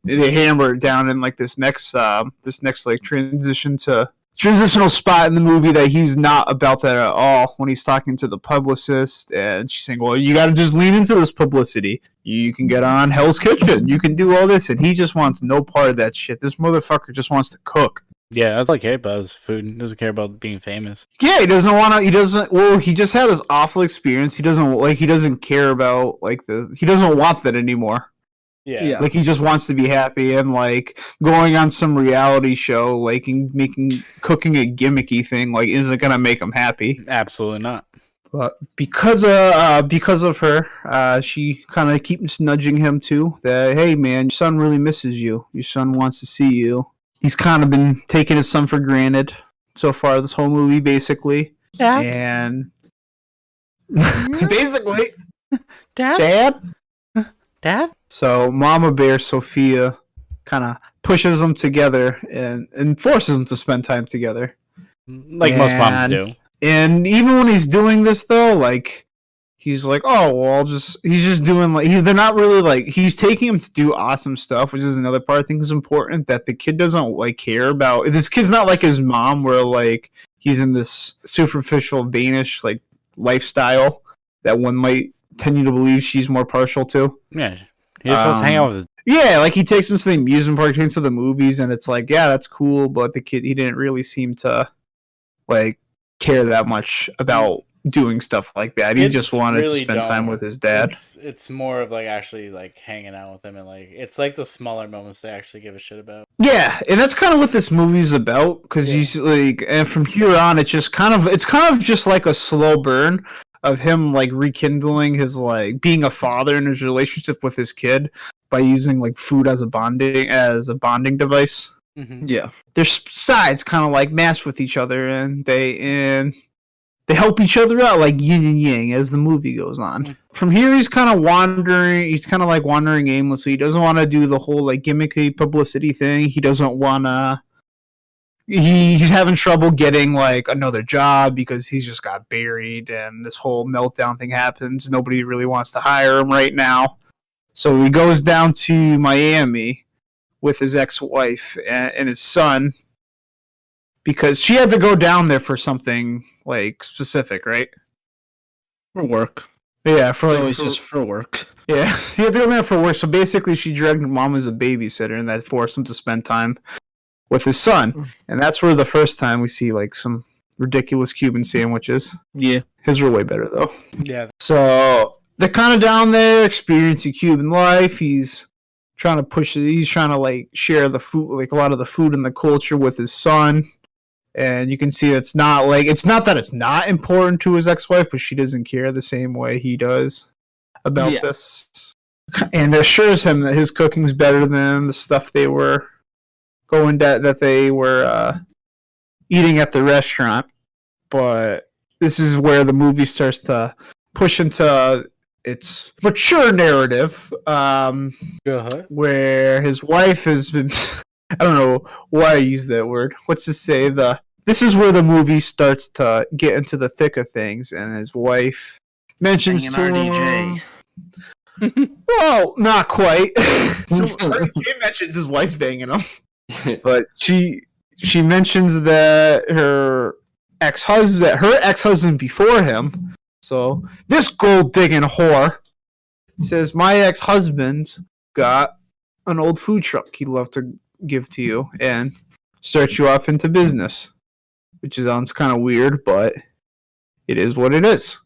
they hammer it down in like this next like transitional spot in the movie that he's not about that at all when he's talking to the publicist, and she's saying, well, you got to just lean into this publicity. You can get on Hell's Kitchen. You can do all this, and he just wants no part of that shit. This motherfucker just wants to cook. Yeah, that's like care about his food. He doesn't care about being famous. Yeah, he doesn't want to. He doesn't. Well, he just had this awful experience. He doesn't care about like this. He doesn't want that anymore. Yeah. Like he just wants to be happy, and like going on some reality show, like cooking a gimmicky thing, like isn't gonna make him happy. Absolutely not. But because of her, she kind of keeps nudging him too. That hey man, your son really misses you. Your son wants to see you. He's kind of been taking his son for granted so far this whole movie, basically. Yeah. And basically, Dad. So Mama Bear Sophia kind of pushes them together and forces them to spend time together, Like most moms do. And even when he's doing this, though, like he's like, oh, well, he's just doing like they're not really like he's taking him to do awesome stuff, which is another part I think is important that the kid doesn't like care about. This kid's not like his mom, where like he's in this superficial, vainish like lifestyle that one might tend you to believe she's more partial to. Yeah, he's supposed to hang out with. Yeah, like he takes him to the amusement park, takes him to the movies, and it's like, yeah, that's cool, but the kid he didn't really seem to like care that much about doing stuff like that. He just wanted to spend time with his dad. It's more of like actually like hanging out with him, and like it's like the smaller moments they actually give a shit about. Yeah, and that's kind of what this movie's about, because you like, and from here on, it's kind of just like a slow burn of him like rekindling his like being a father in his relationship with his kid by using like food as a bonding device. Mm-hmm. Yeah, their sides kind of like match with each other, and they help each other out like yin and yang as the movie goes on. Mm-hmm. From here, he's kind of wandering. He's kind of like wandering aimlessly. He doesn't want to do the whole like gimmicky publicity thing. He doesn't want to. He's having trouble getting like another job because he's just got buried, and this whole meltdown thing happens. Nobody really wants to hire him right now, so he goes down to Miami with his ex-wife and his son, because she had to go down there for something like specific, right? For work. Yeah, just for work. Yeah, she had to go there for work. So basically, she dragged mom as a babysitter, and that forced him to spend time with his son. And that's where the first time we see like some ridiculous Cuban sandwiches. Yeah, his were way better though. Yeah. So they're kind of down there experiencing Cuban life. He's trying to push it. He's trying to like share the food, like a lot of the food and the culture with his son. And you can see it's not that it's not important to his ex-wife, but she doesn't care the same way he does about this. And assures him that his cooking's better than the stuff they were eating at the restaurant. but this is where the movie starts to push into its mature narrative, where his wife has been. I don't know why I use that word. Let's just say this is where the movie starts to get into the thick of things, and his wife mentions to him. Well, not quite. So RDJ mentions his wife's banging him, but she mentions that her ex-husband before him. So this gold digging whore says my ex-husband's got an old food truck he'd love to give to you and start you off into business, which sounds kind of weird, but it is what it is.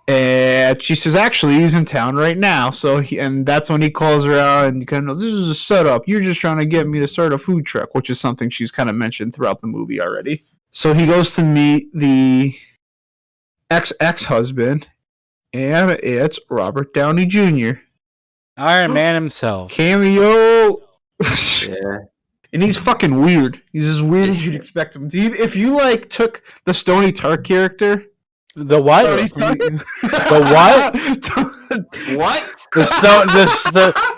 And she says, actually, he's in town right now. And that's when he calls her out and kind of, this is a setup. You're just trying to get me to start a food truck, which is something she's kind of mentioned throughout the movie already. So he goes to meet the ex-husband, and it's Robert Downey Jr. Iron Man himself. Cameo. Yeah. And he's fucking weird. He's as weird as you'd expect him to. If you took the Stony Tark character. The what? The what? What?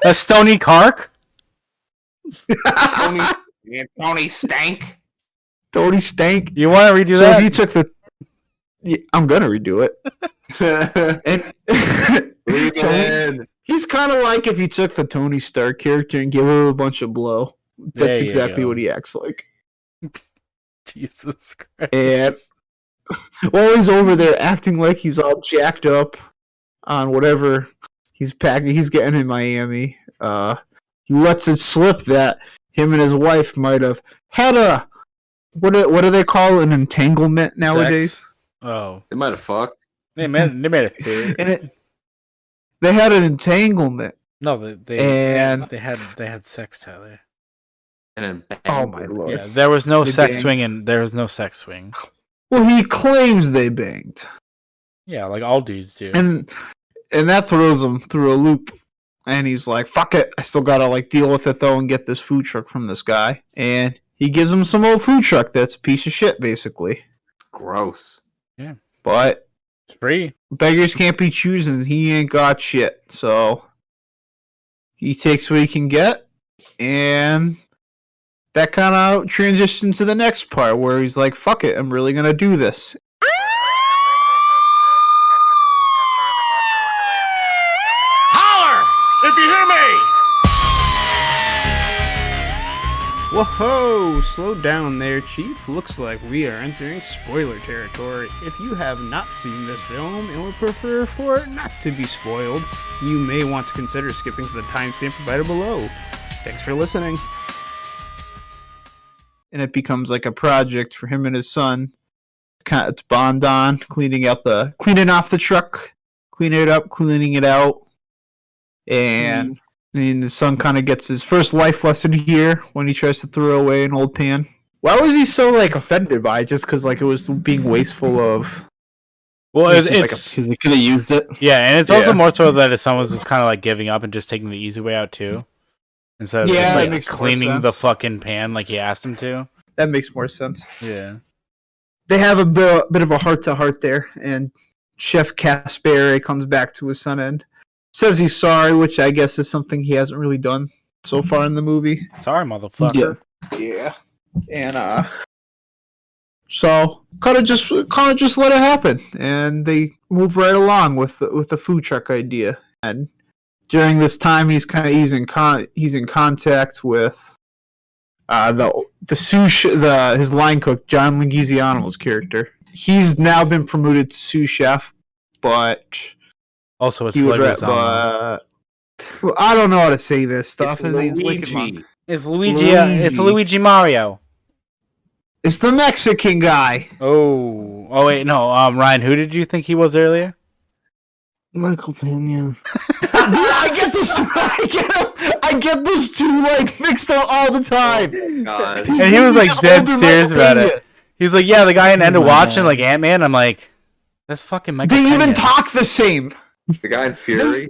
The Stony Kark? Tony Stank. Tony Stank. You want to redo that? So if you took the... Yeah, I'm going to redo it. He's kind of like if you took the Tony Stark character and gave him a bunch of blow. That's exactly what he acts like. Jesus Christ. And while he's over there acting like he's all jacked up on whatever he's getting in Miami, he lets it slip that him and his wife might have had a what do they call an entanglement nowadays? Sex? Oh, they might have fucked. They made a theory. And they had an entanglement. No, they had sex, Tyler. And then oh my lord! Yeah, there was no sex banged. swing, and there was no sex swing. Well, he claims they banged. Yeah, like all dudes do. And that throws him through a loop. And he's like, fuck it. I still gotta deal with it though and get this food truck from this guy. And he gives him some old food truck that's a piece of shit, basically. Gross. Yeah. But it's free. Beggars can't be choosers. He ain't got shit. So he takes what he can get. And that kind of transitions to the next part where he's like, fuck it, I'm really going to do this. Holler if you hear me! Whoa, slow down there, Chief. Looks like we are entering spoiler territory. If you have not seen this film and would prefer for it not to be spoiled, you may want to consider skipping to the timestamp provided below. Thanks for listening. And it becomes like a project for him and his son. It's bond on, cleaning off the truck, cleaning it up, cleaning it out. And the son kind of gets his first life lesson here when he tries to throw away an old pan. Why was he so offended by it? Just because it was being wasteful of. Well, it's because he could have used it. Yeah, and it's also more so that his son was just kind of giving up and just taking the easy way out too. Instead of just cleaning the fucking pan like he asked him to. That makes more sense. Yeah. They have a bit of a heart-to-heart there, and Chef Casper comes back to his son and says he's sorry, which I guess is something he hasn't really done so far in the movie. Sorry, motherfucker. Yeah. And so kind of just let it happen, and they move right along with the food truck idea. And during this time, he's in contact with his line cook, John Leguiziano's character. He's now been promoted to sous chef, but also it's I don't know how to say this stuff. It's Luigi. It's Luigi Mario. It's the Mexican guy. Oh wait, no. Ryan, who did you think he was earlier? Michael Pena. I get those two mixed up all the time. Oh, God. And he was dead serious about it. He was like, "Yeah, the guy in End of Watching Ant-Man." I'm like, "That's fucking Michael." They even talk the same. The guy in Fury.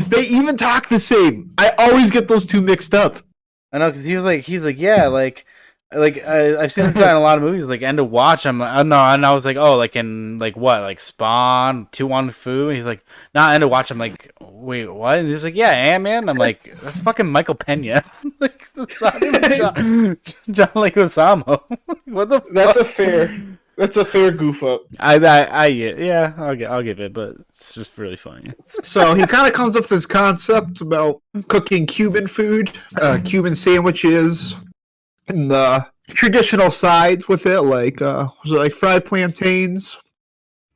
They even talk the same. I always get those two mixed up. I know because he's like, yeah, I've seen this guy in a lot of movies. Like End of Watch, I'm like, oh no, and I was like, oh, like in like what, like Spawn, 2-on-Fu, and he's like, nah, End of Watch. I'm like, wait, what? And he's like, yeah, Ant-Man. I'm like, that's fucking Michael Pena. Like, that's not even John Leguizamo. What the? That's a fair goof up. Yeah, I'll give it, but it's just really funny. So he kind of comes up with this concept about cooking Cuban food, Cuban sandwiches, and the traditional sides with it, like fried plantains.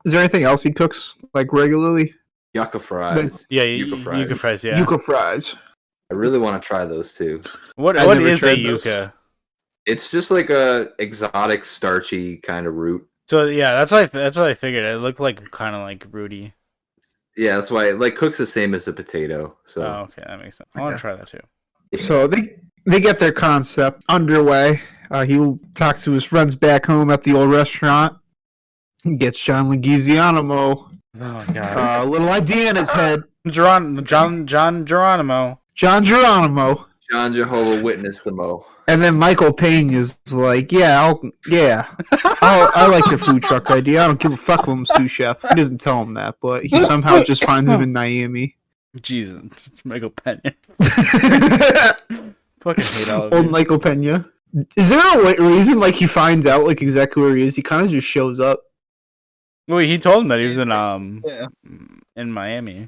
Is there anything else he cooks like regularly? Yucca fries. Yeah, yucca fries. Yucca fries. Yeah, Yucca fries. I really want to try those too. What is a yucca? It's just like a exotic starchy kind of root. So yeah, that's what I figured. It looked like kind of like rooty. Yeah, that's why it like cooks the same as a potato. So okay, that makes sense. I want to try that too. So they get their concept underway. He talks to his friends back home at the old restaurant. He gets John Leguizamo. Oh god, a little idea in his head. John Geronimo. John Geronimo. John Jehovah Witness the Mo. And then Michael Payne is like, I like your food truck idea. I don't give a fuck if I'm sous chef. He doesn't tell him that, but he somehow just finds him in Miami. Jesus, Michael Pena. Fucking hate all of Old you. Michael Pena. Is there a reason like he finds out like exactly where he is? He kind of just shows up. Well, he told him that he was in Miami.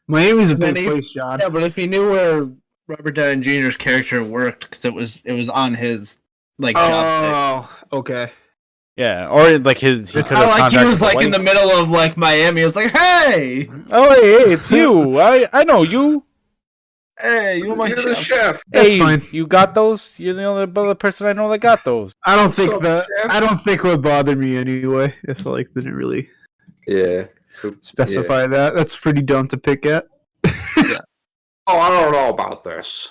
Miami's a big place, John. Yeah, but if he knew where Robert Downey Jr.'s character worked, because it was on his like job. Oh, okay. Yeah, or like he could have. He was like in the middle of like Miami. It was like, hey, hey, it's you. I know you. Hey, you're my the chef. That's fine. You got those? You're the only other person I know that got those. I don't think it would bother me anyway. If like they didn't really specify that. That's pretty dumb to pick at. Yeah. Oh, I don't know about this.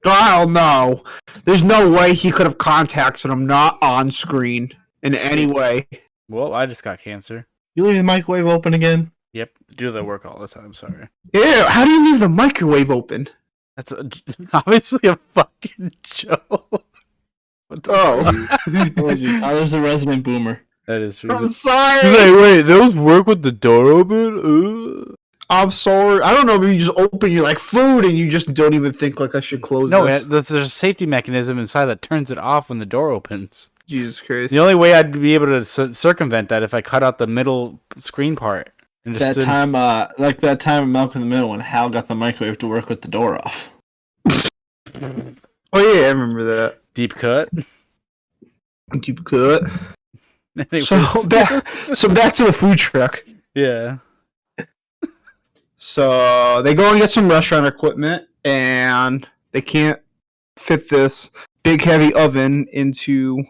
I don't know. There's no way he could have contacted him not on screen in any way. Well, I just got cancer. You leave the microwave open again? Yep, do that work all the time. Sorry. Ew, how do you leave the microwave open? That's obviously a fucking joke. Tyler's a resident boomer. That is true. I'm sorry. Hey, wait, those work with the door open? I'm sorry. I don't know. Maybe you just open your like food and you just don't even think like I should close this. No, there's a safety mechanism inside that turns it off when the door opens. Jesus Christ. The only way I'd be able to circumvent that if I cut out the middle screen part. And just that time in Malcolm in the Middle when Hal got the microwave to work with the door off. Oh yeah, I remember that. Deep cut. Deep cut. Anyways. So back to the food truck. Yeah. So they go and get some restaurant equipment, and they can't fit this big heavy oven into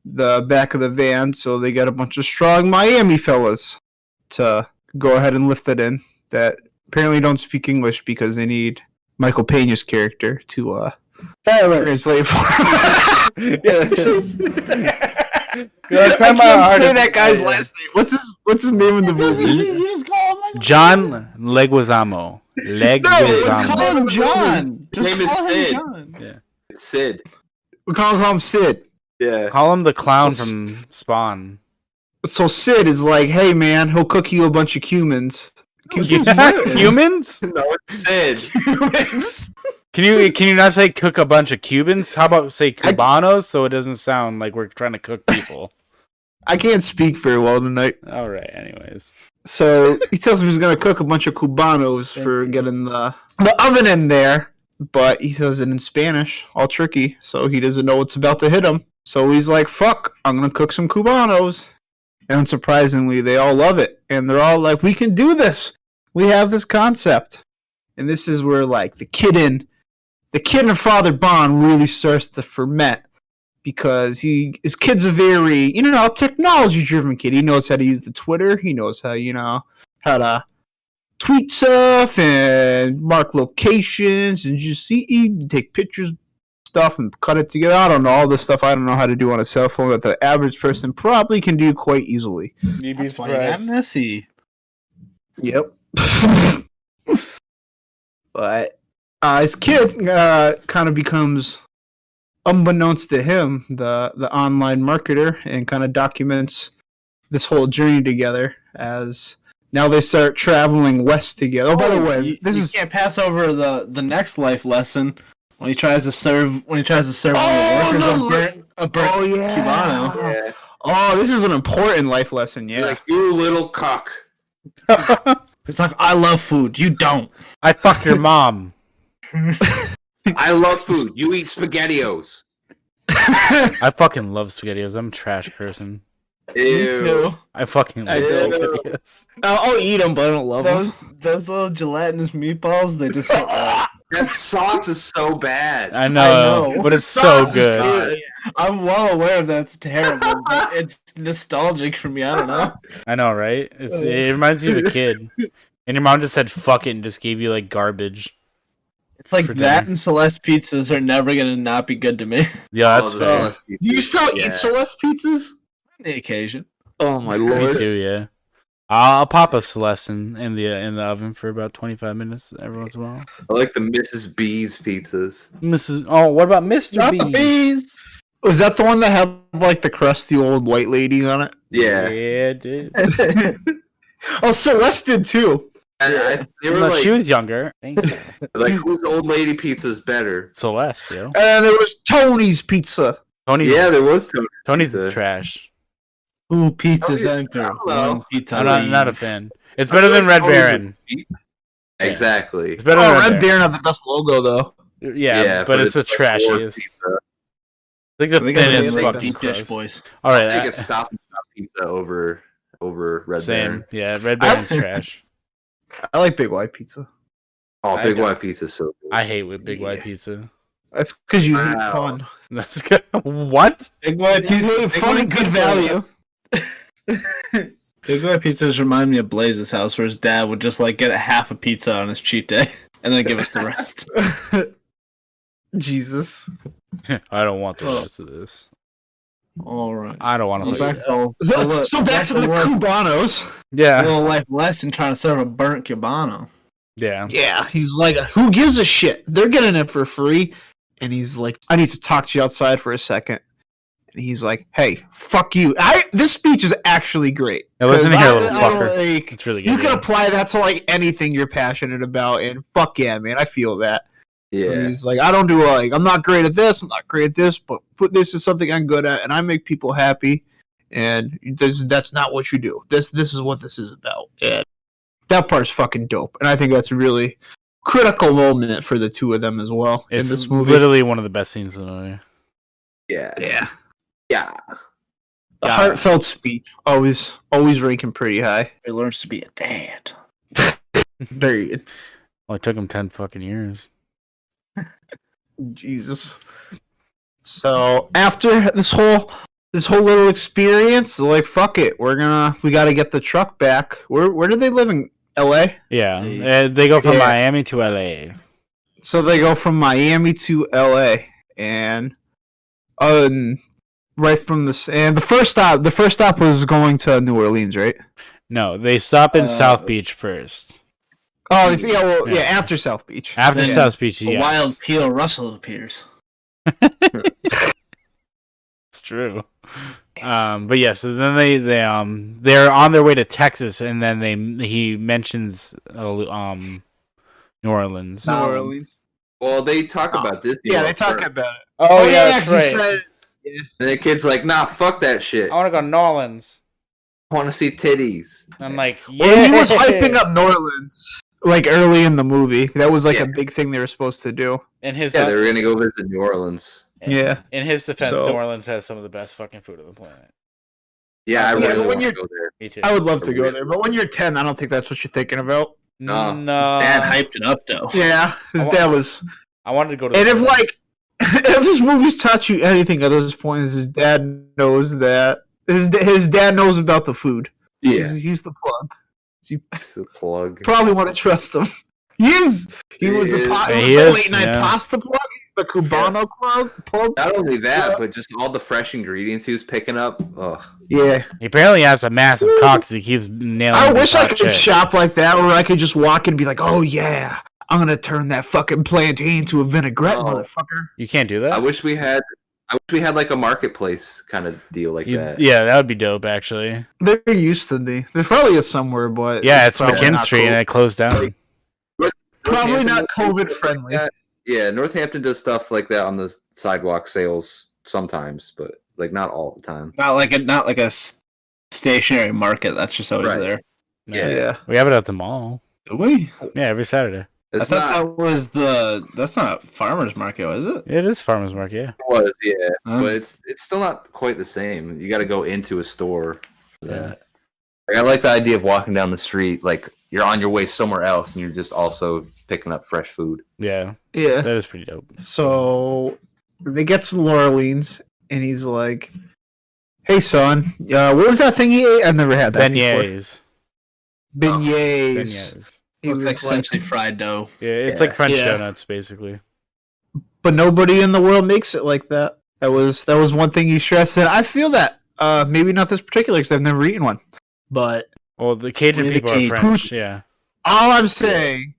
the back of the van, so they got a bunch of strong Miami fellas to go ahead and lift it in that apparently don't speak English because they need Michael Pena's character to translate for I can't say that guy's last name. What's his name in the movie? You just call him John Leguizamo. Let's call him John. His name is Sid. Yeah. It's Sid. We call him Sid. Yeah. Call him the clown from Spawn. So Sid is like, hey man, he'll cook you a bunch of humans. Humans? No, it's Sid. Humans. Can you not say cook a bunch of Cubans? How about say Cubanos so it doesn't sound like we're trying to cook people? I can't speak very well tonight. All right. Anyways, so he tells him he's gonna cook a bunch of Cubanos for getting the oven in there, but he says it in Spanish, all tricky, so he doesn't know what's about to hit him. So he's like, "Fuck, I'm gonna cook some Cubanos." And surprisingly, they all love it. And they're all like, we can do this. We have this concept. And this is where, like, the kid and father bond really starts to ferment. Because his kid's a very, technology-driven kid. He knows how to use the Twitter. He knows how, how to tweet stuff and mark locations. And just take pictures, stuff and cut it together. I don't know all this stuff I don't know how to do on a cell phone that the average person probably can do quite easily. You'd be surprised. I'm messy. Yep. But his kid kind of becomes unbeknownst to him, the online marketer, and kind of documents this whole journey together as now they start traveling west together. Oh, by the way, you can't pass over the next life lesson when he tries to serve one of the workers a burnt Cubano. Yeah. Oh, this is an important life lesson. Yeah, like you little cock. It's like, I love food. You don't. I fuck your mom. I love food. You eat SpaghettiOs. I fucking love SpaghettiOs. I'm a trash person. Ew. I fucking love SpaghettiOs. I'll eat them, but I don't love those little gelatinous meatballs. They just that sauce is so bad. I know. But it's so good. I'm well aware of that. It's terrible, but it's nostalgic for me. I don't know. I know, right? It reminds you of a kid. And your mom just said fuck it and just gave you like garbage. It's like that and Celeste pizzas are never gonna not be good to me. Yeah, that's fair. You still eat Celeste pizzas? On the occasion. Oh my lord. Me too, yeah. I'll pop a Celeste in the oven for about 25 minutes every once in a while. I like the Mrs. B's pizzas. What about Mr. B's? Was that the one that had like the crusty old white lady on it? Yeah. Yeah, it did. Oh, Celeste did too. They were like, she was younger. Thank you. Like, whose old lady pizza is better? Celeste, yo. And there was Tony's Pizza. There was Tony's. Tony's the trash. Ooh, pizza's anchor. I'm not a fan. It's better than Red Baron. Exactly. It's better than Red Baron had the best logo though. Yeah, but it's the trashiest. I think the thinnest fucking deep dish boys. All right, I think it's Stop and Shop pizza over Red Baron. Yeah, Red Baron's trash. I like Big White Pizza. Oh, Big White Pizza is so good. I hate with Big White Pizza. That's because you hate fun. That's good. What? Big White Pizza. You hate fun and good value. Big White Pizzas remind me of Blaze's house, where his dad would just like get half a pizza on his cheat day and then give us the rest. Jesus. I don't want the rest of this. All right. I don't want to back to the Cubanos. Yeah. A little life lesson trying to serve a burnt Cubano. Yeah. Yeah, he's like, who gives a shit? They're getting it for free. And he's like, I need to talk to you outside for a second. And he's like, hey, fuck you. This speech is actually great. Now listen here, little fucker. It's really good. You can apply that to like anything you're passionate about, and fuck yeah, man, I feel that. Yeah. And he's like, I don't do I'm not great at this, I'm not great at this, but this is something I'm good at, and I make people happy. And that's not what you do. This is what this is about. And that part's fucking dope. And I think that's a really critical moment for the two of them as well. It's in this movie. Literally one of the best scenes in the movie. Yeah. The heartfelt speech, always ranking pretty high. He learns to be a dad. Period. Well, it took him 10 fucking years. Jesus. So after this whole little experience, like fuck it, we gotta get the truck back. Where do they live in LA? Yeah, they go from Miami to LA. So they go from Miami to LA, and right from the first stop was going to New Orleans, right? No, they stop in South Beach first. Oh, after South Beach. After South Beach, a wild Peel Russell appears. It's true. But yeah, so then they're on their way to Texas, and then he mentions New Orleans. New Orleans. Well, they talk about this. Yeah, they talk about it. Oh yeah, that's right. And the kid's like, nah, fuck that shit. I want to go to New Orleans. I want to see titties. I'm like, yeah. Well, he was hyping up New Orleans like early in the movie. That was like a big thing they were supposed to do. And they were gonna go visit New Orleans. Yeah. In his defense, New Orleans has some of the best fucking food on the planet. Yeah, I really want to go there. Me too. I would love to go there, but when you're 10, I don't think that's what you're thinking about. No. His dad hyped it up though. Yeah, his dad was. I wanted to go to. And if this movie's taught you anything at this point, is his dad knows that his dad knows about the food. Yeah, he's the plug. He's the plug. Probably want to trust him. He was the late night pasta plug. He's the Cubano plug. Not only that, but just all the fresh ingredients he was picking up. Ugh. Yeah. He apparently has a massive cock, so he keeps nailing. I wish I could shop like that, where I could just walk in and be like, "Oh yeah, I'm gonna turn that fucking plantain into a vinaigrette, Oh. motherfucker. You can't do that. I wish we had like a marketplace kind of deal like that. Yeah, that would be dope. Actually, There used to be. There probably is somewhere, but yeah, it's probably McKinn not Street and it closed down. Probably not Northampton COVID friendly. Yeah, Northampton does stuff like that on the sidewalk sales sometimes, but like not all the time. Not like a stationary market. That's just always Right. there. Yeah. We have it at the mall. Do we? Yeah, every Saturday. It's I thought not. that was that's not farmer's market, is it? It is farmers market. Yeah. It was, yeah, Huh? but it's still not quite the same. You got to go into a store for that. Like, I like the idea of walking down the street, like you're on your way somewhere else, and you're just also picking up fresh food. Yeah, Yeah. that is pretty dope. So they get to New Orleans, and he's like, "Hey, son, what was that thing he ate? I've never had that Beignets. before." Beignets. Beignets. He It's was like like, essentially fried dough. Yeah, it's Yeah. like French Yeah. donuts, basically. but nobody in the world makes it like that. That was one thing he stressed. And I feel that maybe not this particular because I've never eaten one, but Well, the Cajun Only the people are Cajun. French. Yeah. all I'm saying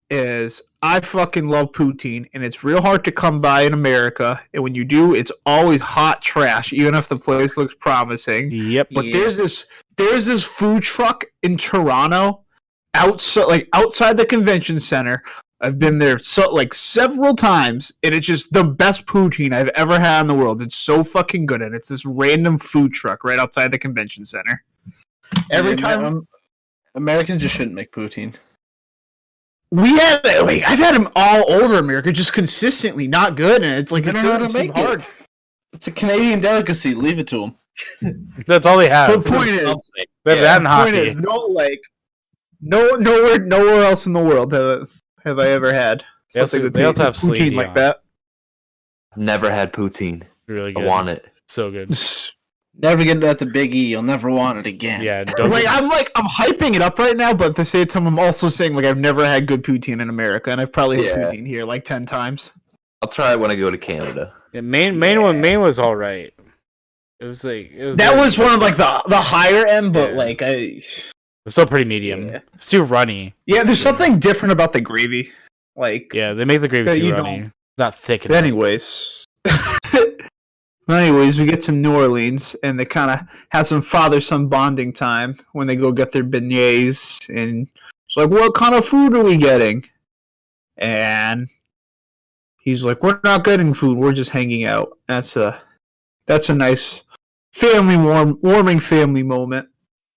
is I fucking love poutine, and it's real hard to come by in America. And when you do, it's always hot trash, even if the place looks promising. Yep. But there's this food truck in Toronto, outside the convention center. I've been there several times, and it's just the best poutine I've ever had in the world. It's so fucking good, and it's this random food truck right outside the convention center. Every time Americans just shouldn't make poutine. we had, I've had them all over America, just consistently not good, and it's like They it don't know how to doesn't seem make it. hard. It's a Canadian delicacy. Leave it to them. That's all they have. The point is, They have that and the point hockey. is, nowhere else in the world have I ever had They also- something they also have poutine Sleepy like on. that. Never had poutine. Really I good. want it. So good. Never get it at the Big E. You'll never want it again. Yeah. Don't I'm hyping it up right now, but at the same time, I'm also saying I've never had good poutine in America, and I've probably had Yeah. poutine here 10 times. I'll try it when I go to Canada. Yeah, Maine was all right. It was That was one of the higher end, but Yeah. I It's still pretty medium. Yeah. It's too runny. there's something different about the gravy. Yeah, they make the gravy that too you runny. Not thick enough. Anyways. Anyways, we get to New Orleans, and they kind of have some father-son bonding time when they go get their beignets, and it's like, what kind of food are we getting? And he's like, we're not getting food, we're just hanging out. That's a nice warming family moment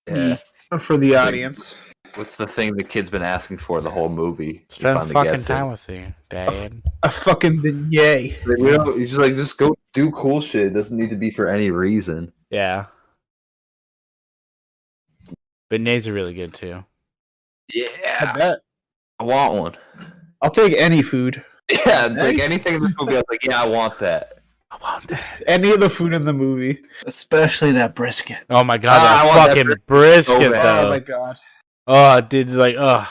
Yeah. for the audience. What's the thing the kid's been asking for the whole movie? He Spend finally fucking gets it. time with you, Dad. A fucking beignet. Like, he's just like, just go do cool shit. It doesn't need to be for any reason. Yeah. Beignets are really good too. Yeah. I bet. I want one. I'll take any food. Yeah, it's like anything in this movie, I was like, yeah, I want that. I want that. Any of the food in the movie. Especially that brisket. Oh my god, I want that that fucking brisket so brisket bad. though. Oh my god. Oh, dude, I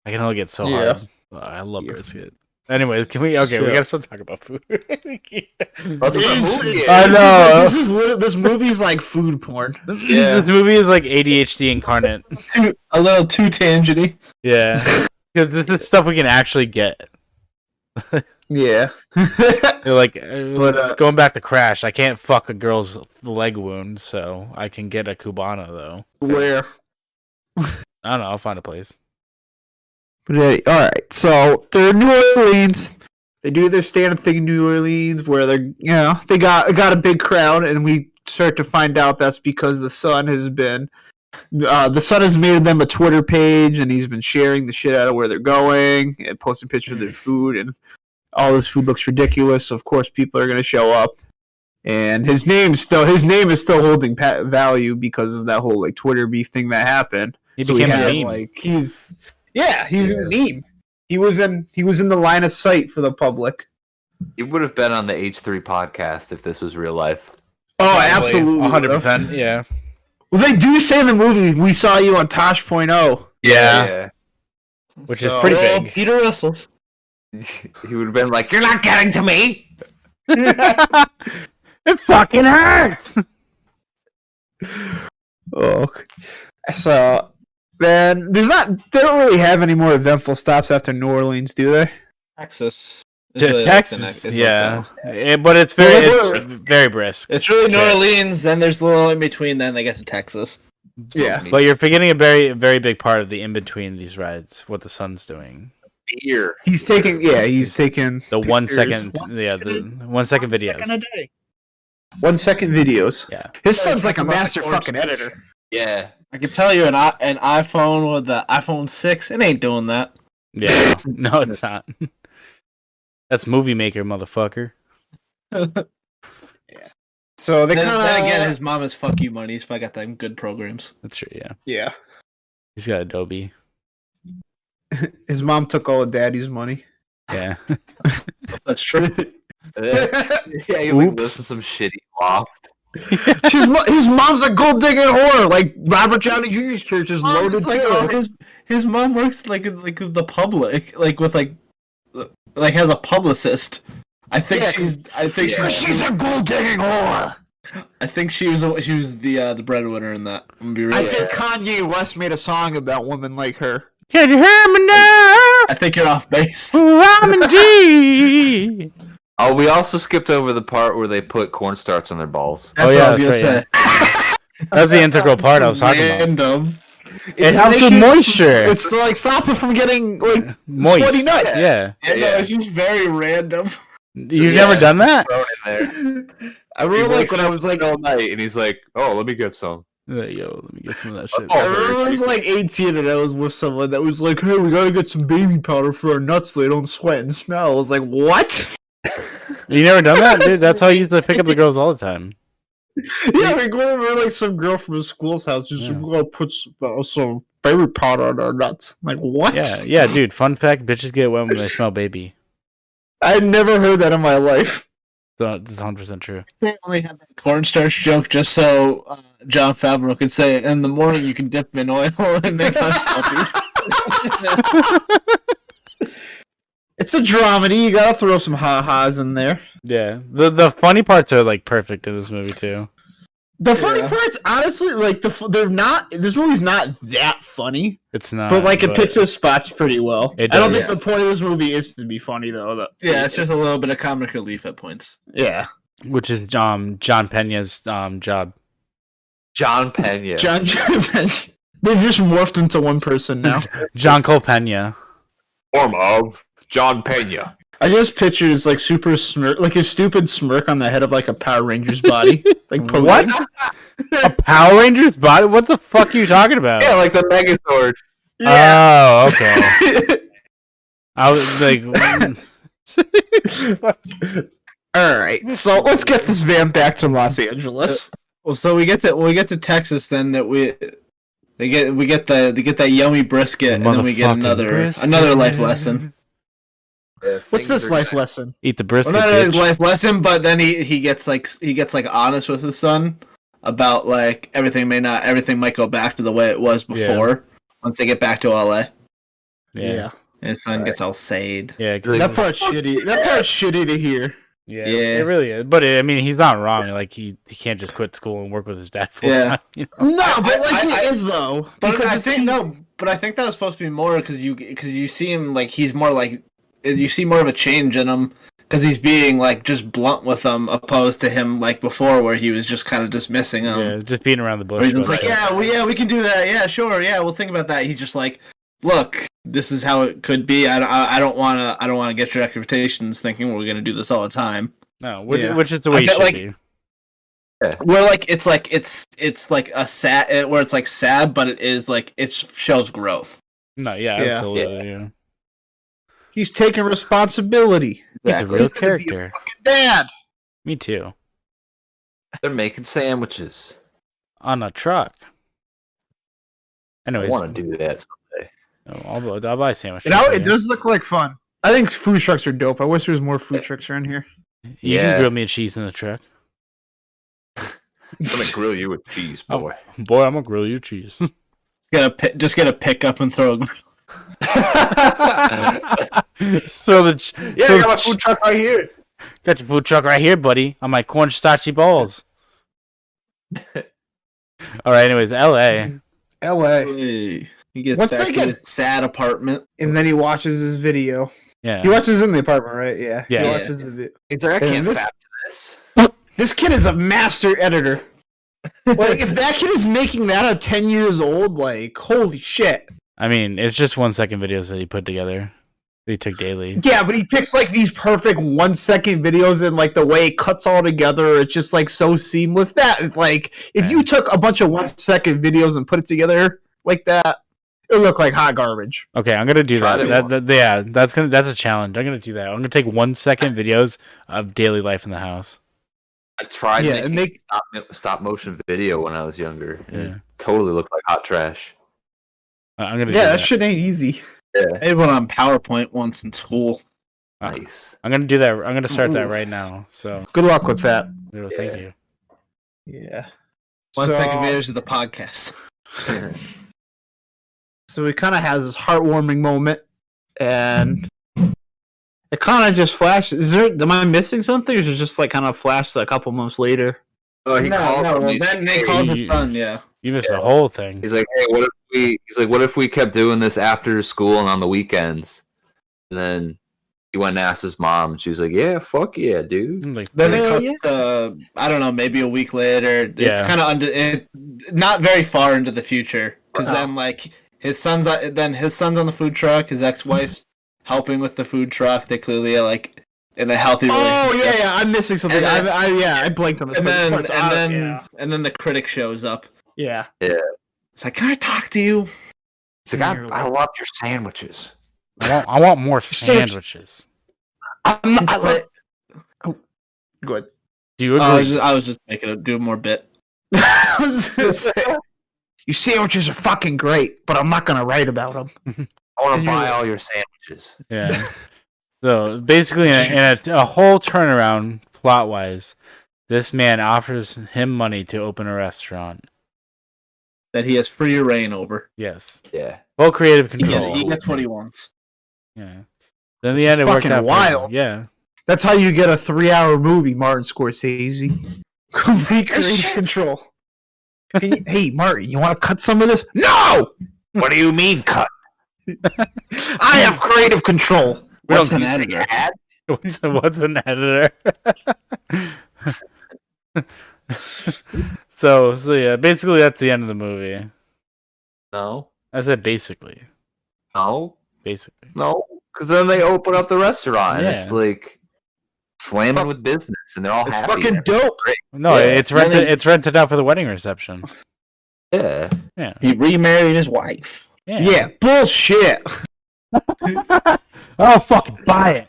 can only get so Yeah. hard. Oh, I love brisket. Anyways, can we? Okay, we gotta start talking about food. That's what the movie is. I know. This movie's like food porn. Yeah. This movie is like ADHD incarnate. A little too tangent-y. Yeah, because this is stuff we can actually get. Yeah. Like But, going back to Crash, I can't fuck a girl's leg wound, so I can get a Cubano though. Where? I don't know. I'll find a place. But all right. So they're in New Orleans. They do their standard thing in New Orleans, where they got a big crowd, and we start to find out that's because the son has made them a Twitter page, and he's been sharing the shit out of where they're going and posting pictures of their food, and all this food looks ridiculous. So of course, people are going to show up, and his name is still holding value because of that whole Twitter beef thing that happened. He So became a has, meme. he's a meme. He was in the line of sight for the public. He would have been on the H3 podcast if this was real life. Oh, absolutely, 100%. Yeah. Well, they do say in the movie, "We saw you on Tosh.0." Yeah. Which is pretty Oh, big. Peter Russell's. He would have been like, "You're not getting to me." It fucking hurts. Oh, so then they don't really have any more eventful stops after New Orleans, do they? Texas. Texas, yeah. But it's very brisk. It's really New Orleans, then there's a little in between, then they get to Texas. Yeah. But you're forgetting a very, very big part of the in between these rides, what the sun's doing. Beer. He's taking the 1 second, the 1 second videos. 1 second videos. Yeah. His son's like a master fucking editor. Yeah. I can tell you an iPhone with the iPhone 6, it ain't doing that. Yeah. No, it's not. That's Movie Maker, motherfucker. So they then again, his mom is fuck you money, so I got them good programs. That's true, yeah. Yeah. He's got Adobe. His mom took all of Daddy's money. Yeah. That's true. Yeah, he like lives in some shitty loft. His mom's a gold digging whore, like Robert Downey Jr.'s church is loaded too. His mom works like the public, with has a publicist. She's a gold digging whore. I think she was the breadwinner in that. I'm gonna be real. I think Kanye West made a song about women like her. Can you hear me now? I think you're off base. I'm indeed. Oh, we also skipped over the part where they put cornstarch on their balls. That's what I was gonna say. That's the integral part I was talking about. It helps with moisture. It's to stop it from getting moist. Sweaty nuts. Yeah. No, it's just very random. You've never done that? I really when I was all night, and he's like, "Oh, let me get some." Yo, let me get some of that shit. I was 18 and I was with someone that was like, "Hey, we gotta get some baby powder for our nuts so they don't sweat and smell." I was like, "What?" You never done that, dude? That's how I used to pick up the girls all the time. Yeah, we go over some girl from a school's house. Just gonna put some baby powder on our nuts. I'm like, what? Yeah, dude. Fun fact: bitches get wet when they smell baby. I never heard that in my life. So it's 100% true. They only have that cornstarch joke just so Jon Favreau could say, "In the morning you can dip in oil and make us puppies." It's a dramedy. You gotta throw some ha-has in there. Yeah, the funny parts are perfect in this movie too. The funny parts, honestly, they're not. This movie's not that funny. It's not, but it picks its spots pretty well. I don't think the point of this movie is to be funny though. Yeah, it's just a little bit of comic relief at points. Yeah, which is John Pena's job. John Pena. John Pena. They've just morphed into one person now. John Cole Pena. Form of John Pena. I just picture his super smirk, his stupid smirk on the head of a Power Ranger's body. What? A Power Ranger's body? What the fuck are you talking about? Yeah, like the Megazord. Yeah. Oh, okay. I was like, all right. So let's get this van back to Los Angeles. So we get to Texas then that we get that yummy brisket and then we get another life lesson. What's this life lesson? Eat the brisket. Well, not his life lesson, but then he gets honest with his son about everything might go back to the way it was before once they get back to LA. Yeah. And his son gets all sad. Yeah, that part's shitty. That part's shitty to hear. Yeah, it really is. But I mean, he's not wrong. He can't just quit school and work with his dad full time. You know? No, but he is though. But I think that was supposed to be more because you see him he's more you see more of a change in him because he's being just blunt with them opposed to him before where he was just kind of dismissing him. Yeah, just beating around the bush. He's just we can do that. Yeah, sure. Yeah, we'll think about that. He's just look, this is how it could be. I don't want to get your expectations thinking we're gonna do this all the time. No, which is the way it should be. Yeah. Where it's a sad where it's sad, but it is it shows growth. No, yeah, absolutely. Yeah. He's taking responsibility. He's a real character. Dad. Me too. They're making sandwiches on a truck. Anyways, I want to do that someday. I'll buy a sandwich. It does look like fun. I think food trucks are dope. I wish there was more food trucks around here. You can grill me a cheese in the truck. I'm gonna grill you with cheese, boy. Oh, boy, I'm gonna grill you cheese. Just get a pickup and throw a. I got my food truck right here. Got your food truck right here, buddy. On my cornstarchy balls. All right. Anyways, L.A. L.A. He gets What's back that to get- his sad apartment. And then he watches his video. Yeah. He watches in the apartment, right? Yeah. Yeah. He Yeah. watches the video. He's like, I can't this- fap to this. This kid is a master editor. Like, if that kid is making that at 10 years old, like, holy shit. I mean, it's just 1 second videos that he put together. That he took daily. Yeah, but he picks, like, these perfect 1 second videos and, like, the way it cuts all together, it's just, like, so seamless. That, like, if you took a bunch of 1 second videos and put it together like that, it would look like hot garbage. Okay, I'm gonna do Try that. Yeah, that's a challenge. I'm gonna do that. I'm gonna take 1 second videos of daily life in the house. I tried Yeah, making stop motion video when I was younger. And Yeah. it totally looked like hot trash. I'm gonna do Yeah, that. that shit ain't easy. Yeah. I did one on PowerPoint once in school. Nice. I'm gonna do that. I'm gonna start that right now. So Good luck with that. thank you. Yeah. 1 second So- videos of the podcast. So he kind of has this heartwarming moment, and it kind of just flashes. Am I missing something, or is it just like kind of flashed a couple months later? Oh, he called him. well, He's then like, he calls you- his son, yeah. You missed the whole thing. He's like, hey, what if we? He's like, what if we kept doing this after school and on the weekends? And then he went and asked his mom, and she was like, yeah, fuck yeah, dude. I'm like, Then Hell it cuts to, I don't know, maybe a week later. It's Yeah. kind of not very far into the future, because then like his son's on the food truck. His ex-wife's helping with the food truck. They clearly are like in a healthy Oh relationship. yeah, I'm missing something. And then- I blanked on this. And but this then part's out, and then the critic shows up. yeah. It's like, can I talk to you? He's like, I love your sandwiches. I want more sandwiches. Oh, good. Do you I agree? was just doing more bit. I was gonna say, your sandwiches are fucking great, but I'm not gonna write about them. I want to buy all your sandwiches. Yeah. So basically, in a whole turnaround plot wise, this man offers him money to open a restaurant. That he has free reign over. Yes. Yeah. Full creative He control. gets what he wants. Yeah. Then in the end, it worked fucking out. for him. wild. Yeah. That's how you get a 3-hour movie, Martin Scorsese. Complete creative control. Hey, Martin, you want to cut some of this? No! What do you mean, cut? I have creative control. What's an editor? What's an editor? so yeah, basically that's the end of the movie. No. I said basically. No. Basically. No. Because then they open up the restaurant, and Yeah. it's like slamming with business, and they're all It's happy. fucking dope. No, Yeah. it's rented. It's rented out for the wedding reception. Yeah. Yeah. He remarried his wife. Yeah, bullshit. Oh, fucking buy it.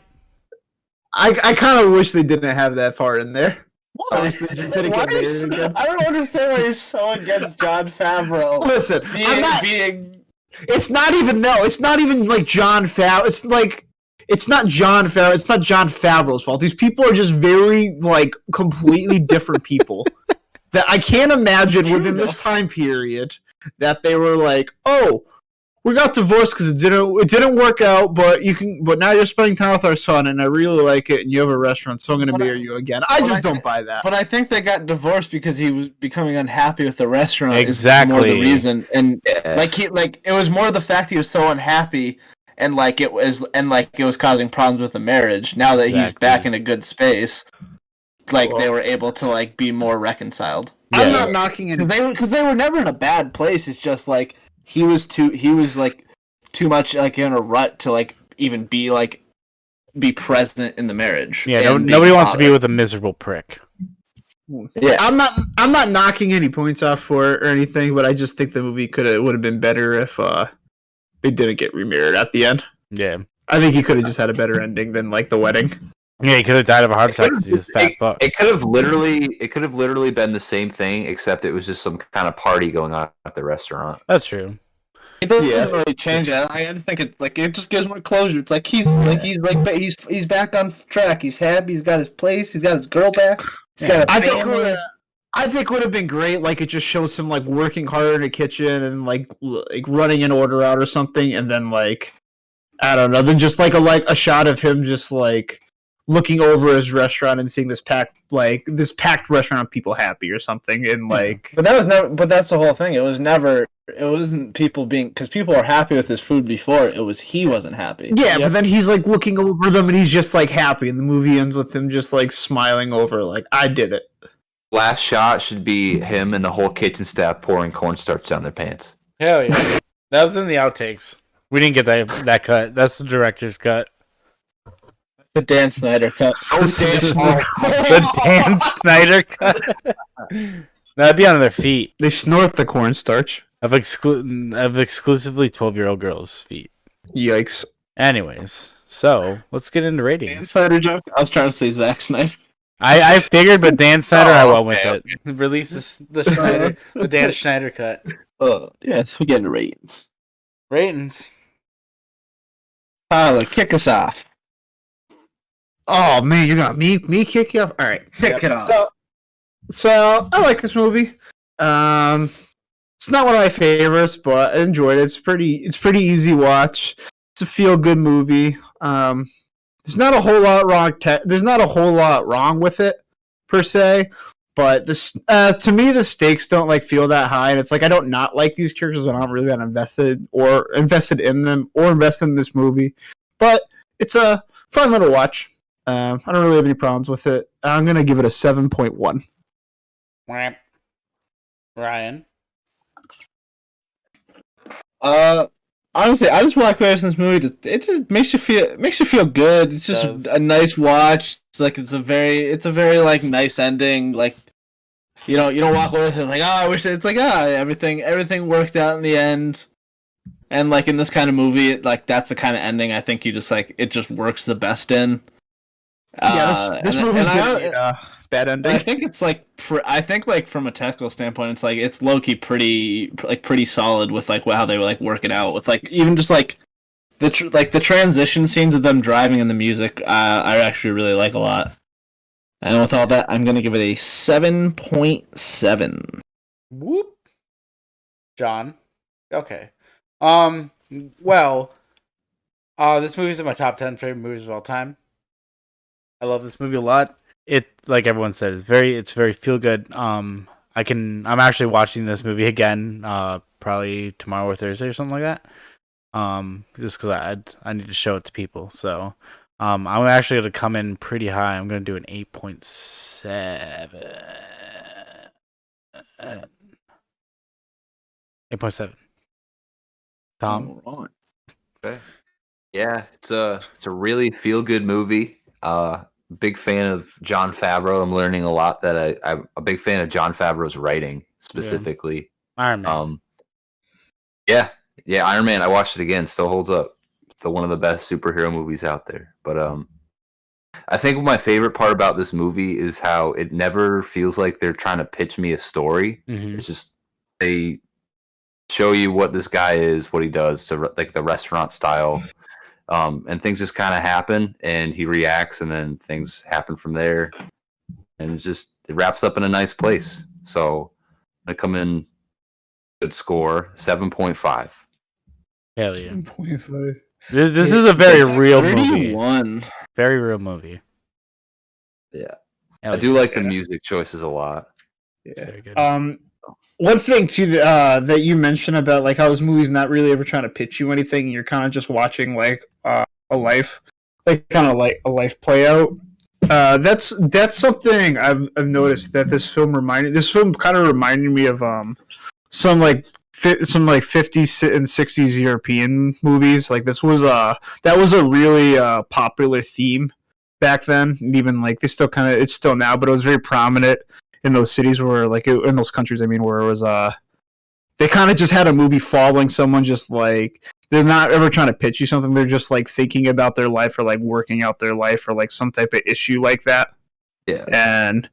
I kind of wish they didn't have that part in there. I wish they just didn't get married again. I don't understand why you're so against Jon Favreau. Listen, I'm not. It's not even It's not even like Jon Favreau. It's like it's not Jon Favreau. It's not Jon Favreau's fault. These people are just very like completely different people. That I can't imagine within this time period that they were like, oh, we got divorced because it didn't work out, but now you're spending time with our son, and I really like it, and you have a restaurant, so I'm gonna marry you again. I just don't buy that. But I think they got divorced because he was becoming unhappy with the restaurant. Exactly. Is more the reason, and Yeah. it was more the fact he was so unhappy, and it was causing problems with the marriage. Now that he's Exactly. back in a good space, they were able to be more reconciled. I'm not knocking it. Because they were never in a bad place. It's just he was too much in a rut to even be present in the marriage. Yeah. and be Nobody a wants to be father. with a miserable prick. Yeah. I'm not knocking any points off for it or anything, but I just think the movie would have been better if they didn't get remarried at the end. Yeah. I think he could have just had a better ending than the wedding. Yeah, he could have died of a heart attack because he's a fat fuck. It could have literally been the same thing, except it was just some kind of party going on at the restaurant. That's true. It doesn't really change it. I just think it's it just gives more closure. It's he's back on track. He's happy. He's got his place. He's got his girl back. He's got a family. I think it would have been great. It just shows him working hard in the kitchen and running an order out or something, and then I don't know, then just a shot of him just looking over his restaurant and seeing this packed like this packed restaurant of people happy or something, and like. But that was never. But that's the whole thing. It was never. It wasn't people being because people are happy with his food before. It was he wasn't happy. Yeah, but then he's like looking over them and he's just like happy, and the movie ends with him just like smiling over, like I did it. Last shot should be him and the whole kitchen staff pouring cornstarch down their pants. Hell yeah, that was in the outtakes. We didn't get that cut. That's the director's cut. That's the Dan Snyder cut. The Dan Snyder cut. That'd be on their feet. They snort the cornstarch. Of exclusively 12-year-old girls' feet. Yikes. Anyways, so let's get into ratings. Dan Snyder joke. I was trying to say Zack Snyder. I figured, but Dan Snyder, I went with it. Release the Dan Schneider cut. Yes, we get into ratings. Ratings. Tyler, kick us off. Oh man, you're gonna me kick you off. All right, kick it off. So I like this movie. It's not one of my favorites, but I enjoyed it. It's pretty easy watch. It's a feel good movie. There's not a whole lot wrong. There's not a whole lot wrong with it per se, but this to me the stakes don't like feel that high, and it's like I don't not like these characters when I'm really not invested in them or invested in this movie. But it's a fun little watch. I don't really have any problems with it. I'm gonna give it a 7.1. Ryan. Honestly, I just walk away from this movie. It just makes you feel good. It's just a nice watch. It's like it's a very like nice ending. Like you don't walk away with it like I wish it's like everything worked out in the end. And like in this kind of movie, like that's the kind of ending I think you just like it just works the best in. This movie bad ending. I think it's like I think like from a technical standpoint, it's like it's low key pretty solid with like how they like work it out with like even just like the transition scenes of them driving and the music. I actually really like a lot. And with all that, I'm gonna give it a 7.7. Whoop. John. Okay. Well, this movie's in my top 10 favorite movies of all time. I love this movie a lot. It, like everyone said, it's very feel good. I'm actually watching this movie again, probably tomorrow or Thursday or something like that. Just because I need to show it to people. So, I'm actually going to come in pretty high. I'm going to do an 8.7. 8.7. Tom. All right. Okay. Yeah, it's a really feel good movie. Big fan of Jon Favreau. I'm learning a lot that I'm a big fan of Jon Favreau's writing specifically. Yeah. Iron Man. Yeah, Iron Man. I watched it again. Still holds up. It's one of the best superhero movies out there. But I think my favorite part about this movie is how it never feels like they're trying to pitch me a story. Mm-hmm. It's just they show you what this guy is, what he does, to like the restaurant style. And things just kind of happen, and he reacts, and then things happen from there, and it wraps up in a nice place. So I come in good score, 7.5. Hell yeah! 7.5. This is a very real movie. Very real movie. Yeah, Hell I do like the music choices a lot. Yeah. Very good. One thing too that you mentioned about like how this movie's not really ever trying to pitch you anything, and you're kind of just watching like a life, like kind of like a life play out. That's something I've noticed that this film kind of reminded me of some 50s and 60s European movies. Like this was that was a really popular theme back then, and even like it's still now, but it was very prominent in those cities where in those countries, I mean, where it was they kind of just had a movie following someone, just like they're not ever trying to pitch you something, they're just like thinking about their life or like working out their life or like some type of issue like that. Yeah. And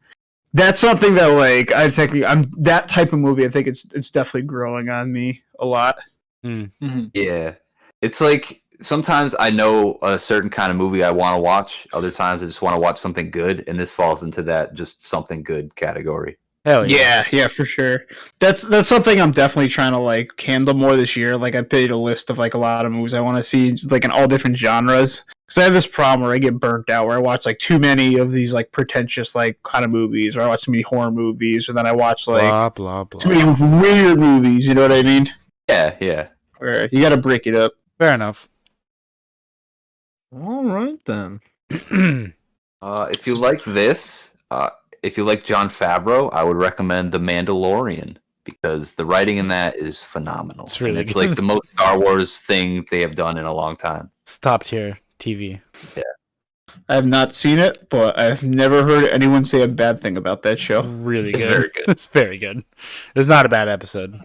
that's something that like I think that type of movie, I think it's definitely growing on me a lot. Mm-hmm. Yeah. It's like sometimes I know a certain kind of movie I want to watch. Other times I just want to watch something good, and this falls into that just something good category. Hell yeah. Yeah, for sure. That's something I'm definitely trying to like handle more this year. Like I made a list of like a lot of movies I want to see, like in all different genres. I have this problem where I get burnt out, where I watch like too many of these like pretentious like kind of movies, or I watch too many horror movies, or then I watch like blah blah blah. too many weird movies. You know what I mean? Yeah. Where you got to break it up. Fair enough. All right then. If you like this, if you like Jon Favreau, I would recommend The Mandalorian because the writing in that is phenomenal. It's really it's good. like the most Star Wars thing they have done in a long time. It's top tier TV. Yeah. I have not seen it, but I've never heard anyone say a bad thing about that show. Really It's good. very good. It's very good. It's not a bad episode.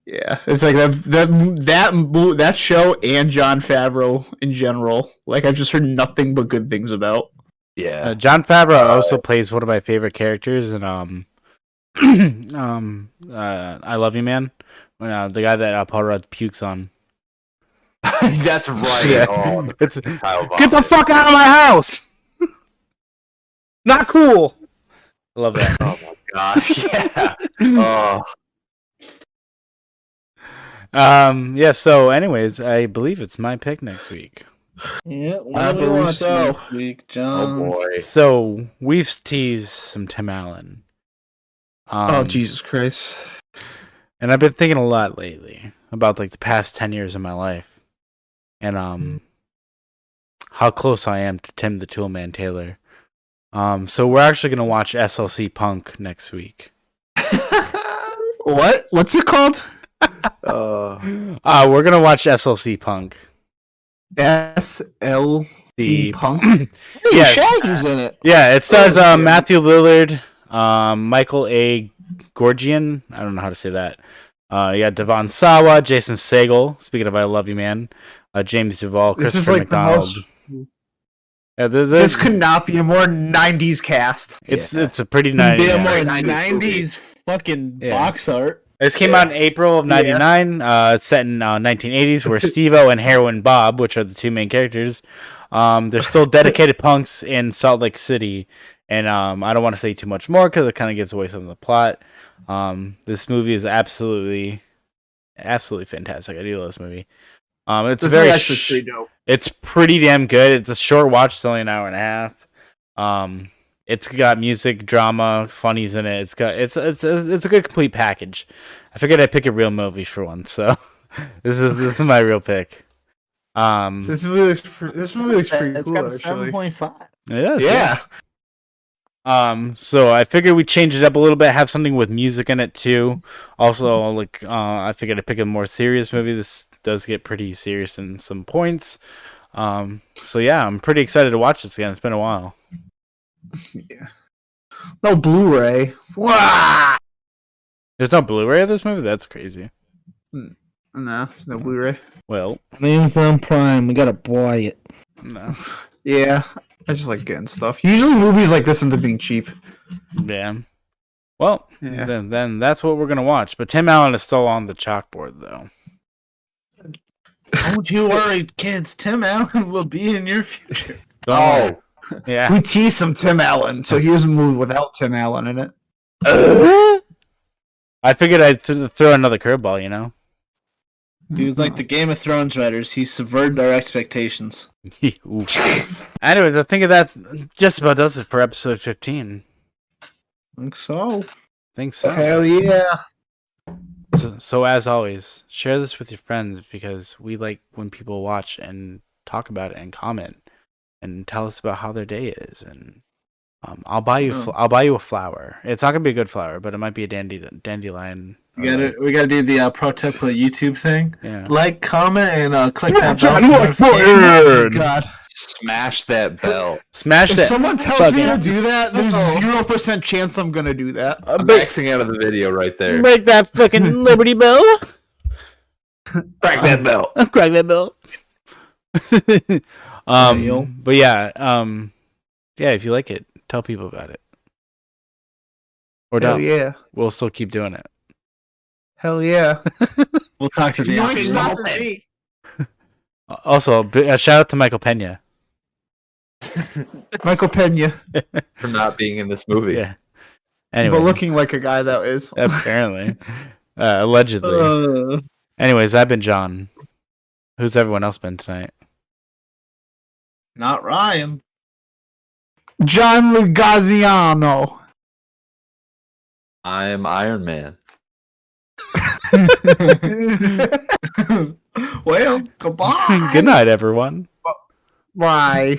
Yeah, it's like that show and Jon Favreau in general. Like I've just heard nothing but good things about. Yeah. Jon Favreau also plays one of my favorite characters in I Love You Man. The guy that Paul Rudd pukes on. That's right. Yeah. Oh, It's Kyle get the fuck out of my house. Not cool. I love that. Oh my gosh. Yeah. Oh. Yeah, so anyways, I believe it's my pick next week. Yeah, I believe so. next week, John? Oh boy. So we've teased some Tim Allen. Oh Jesus Christ. And I've been thinking a lot lately about like the past 10 years of my life. And how close I am to Tim the Toolman Taylor. So we're actually gonna watch SLC Punk next week. What? What's it called? We're gonna watch SLC Punk. SLC Punk. Yeah, Shaggy's in it. yeah. It stars Matthew Lillard, Michael A. Gorgian. I don't know how to say that. You got Devon Sawa, Jason Segel. Speaking of I Love You Man, James Duvall, This Christopher is like McDonald. the most. Yeah, This could not be a more '90s cast. it's a pretty nice. Damn, Yeah. like 90s fucking Yeah. box art. This came out in April of '99. It's set in 1980s, where Steve-O and Heroin Bob, which are the two main characters, they're still dedicated punks in Salt Lake City. And I don't want to say too much more because it kind of gives away some of the plot. This movie is absolutely fantastic. I do love this movie. It's This very is actually pretty dope. It's pretty damn good. It's a short watch, it's only an hour and a half. It's got music, drama, funnies in it. It's a good complete package. I figured I'd pick a real movie for once, so this is my real pick. This movie is pretty It's cool. got a Actually. 7.5. It is, Yeah. So I figured we change it up a little bit, have something with music in it too. Also, like I figured I'd pick a more serious movie. This does get pretty serious in some points. So yeah, I'm pretty excited to watch this again. It's been a while. Yeah. No Blu-ray. Wow. There's no Blu-ray of this movie? That's crazy. No, there's no Blu-ray. Well, Amazon Prime. We gotta buy it. no. Yeah, I just like getting stuff. Usually movies like this end up being cheap. Yeah. Well, Yeah. then that's what we're gonna watch. But Tim Allen is still on the chalkboard, though. Don't you worry, kids. Tim Allen will be in your future. Oh, yeah. We teased some Tim Allen, so here's a movie without Tim Allen in it. I figured I'd throw another curveball, you know? He was like the Game of Thrones writers. He subverted our expectations. Anyways, I think that just about does it for episode 15. Think so. Think so. Hell yeah. So as always, share this with your friends because we like when people watch and talk about it and comment and tell us about how their day is. And I'll buy you a flower. It's not gonna be a good flower, but it might be a dandelion. We gotta do the pro tip for the YouTube thing. Yeah. Like, comment, and click that Smash bell. that like button! God. Smash that bell. Smash If that. someone tells me to do that, there's 0% chance I'm gonna do that. I'm maxing out of the video right there. Break that fucking Liberty Bell. Crack that bell. Crack that bell. But yeah, yeah. If you like it, tell people about it. Or Hell don't. yeah. We'll still keep doing it. Hell yeah. We'll talk to the You ain't office. stopping me. Also, a shout out to Michael Pena. Michael Pena. For not being in this movie. Yeah. Anyway, But looking like a guy that is. apparently, allegedly. Anyways, I've been John. Who's everyone else been tonight? Not Ryan. John Legaziano. I am Iron Man. Well, goodbye. Good night, everyone. Bye.